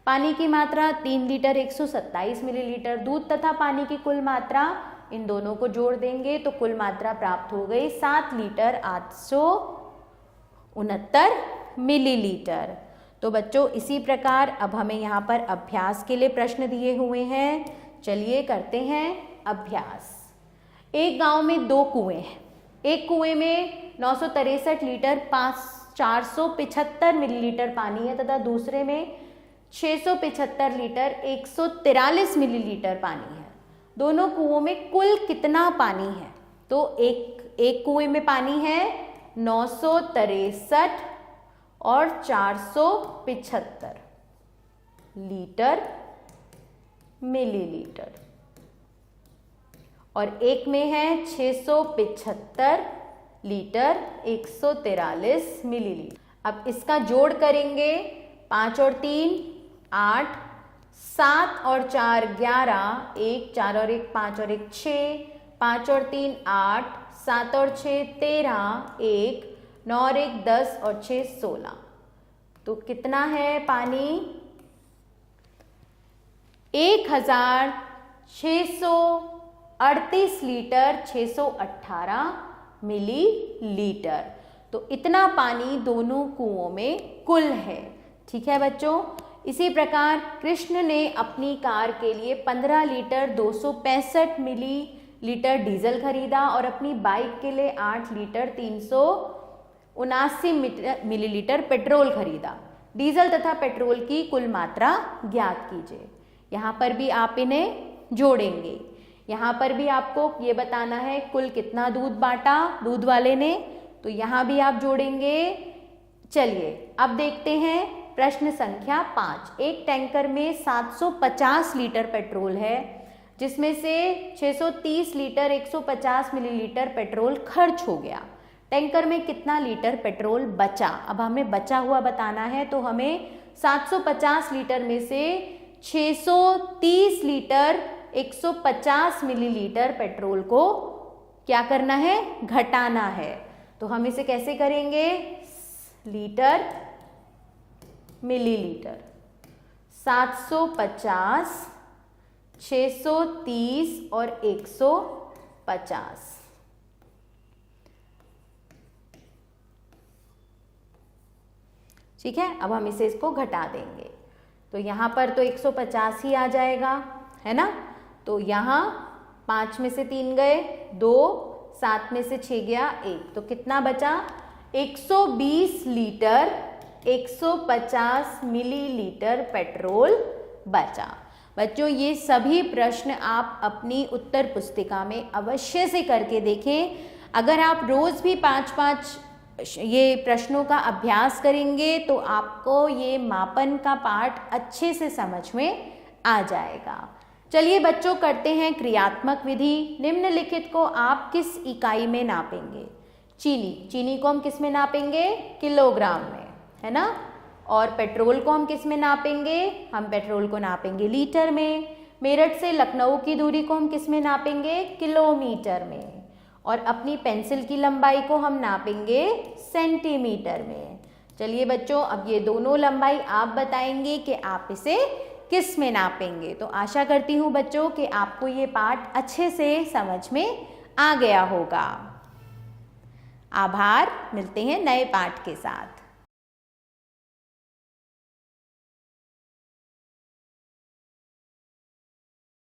Speaker 1: पानी की मात्रा 3 लीटर 127 मिलीलीटर। दूध तथा पानी की कुल मात्रा, इन दोनों को जोड़ देंगे तो कुल मात्रा प्राप्त हो गई 7 लीटर 869 मिलीलीटर। तो बच्चों इसी प्रकार अब हमें यहाँ पर अभ्यास के लिए प्रश्न दिए हुए हैं। चलिए करते हैं अभ्यास। एक गांव में 2 कुएं हैं। एक कुएं में 963 लीटर 475 मिलीलीटर पानी है तथा दूसरे में 675 लीटर 143 मिलीलीटर पानी है। दोनों कुओं में कुल कितना पानी है? तो एक कुएं में पानी है 963 और 475 लीटर मिलीलीटर, और एक में है 675 लीटर 143 मिलीलीटर। अब इसका जोड़ करेंगे। 5 और 3 8, 7 और 4 11, 1 4 और 1 5 और 1 6, 5 और 3 8, 7 और 6 13, 1 9 और 1 10 और 6 16। तो कितना है पानी? 1638 लीटर 618 मिलीलीटर। तो इतना पानी दोनों कुओं में कुल है। ठीक है बच्चों। इसी प्रकार कृष्ण ने अपनी कार के लिए 15 लीटर 265 मिलीलीटर डीजल खरीदा और अपनी बाइक के लिए 8 लीटर 379 मिलीलीटर पेट्रोल खरीदा। डीजल तथा पेट्रोल की कुल मात्रा ज्ञात कीजिए। यहाँ पर भी आप इन्हें जोड़ेंगे। यहाँ पर भी आपको ये बताना है कुल कितना दूध बांटा दूध वाले ने, तो यहाँ भी आप जोड़ेंगे। चलिए अब देखते हैं प्रश्न संख्या 5। एक टैंकर में 750 लीटर पेट्रोल है जिसमें से 630 लीटर 150 मिलीलीटर पेट्रोल खर्च हो गया। टैंकर में कितना लीटर पेट्रोल बचा? अब हमें बचा हुआ बताना है, तो हमें 750 लीटर में से 630 लीटर 150 मिलीलीटर पेट्रोल को क्या करना है? घटाना है। तो हम इसे कैसे करेंगे? Litre millilitre. 750, 630 और 150। ठीक है। अब हम इसको घटा देंगे तो यहाँ पर तो 150 ही आ जाएगा, है ना। तो यहाँ 5 में से 3 गए 2, 7 में से 6 गया 1, तो कितना बचा? 120 लीटर 150 मिलीलीटर पेट्रोल बचा। बच्चों ये सभी प्रश्न आप अपनी उत्तर पुस्तिका में अवश्य से करके देखें। अगर आप रोज भी 5-5 ये प्रश्नों का अभ्यास करेंगे तो आपको ये मापन का पाठ अच्छे से समझ में आ जाएगा। चलिए बच्चों करते हैं क्रियात्मक विधि। निम्नलिखित को आप किस इकाई में नापेंगे? चीनी को हम किस में नापेंगे? किलोग्राम में, है ना। और पेट्रोल को हम किस में नापेंगे? हम पेट्रोल को नापेंगे लीटर में। मेरठ से लखनऊ की दूरी को हम किस में नापेंगे? किलोमीटर में। और अपनी पेंसिल की लंबाई को हम नापेंगे सेंटीमीटर में। चलिए बच्चों अब ये दोनों लंबाई आप बताएंगे कि आप इसे किस में नापेंगे। तो आशा करती हूँ बच्चों कि आपको ये पाठ अच्छे से समझ में आ गया होगा। आभार। मिलते हैं नए पाठ के साथ।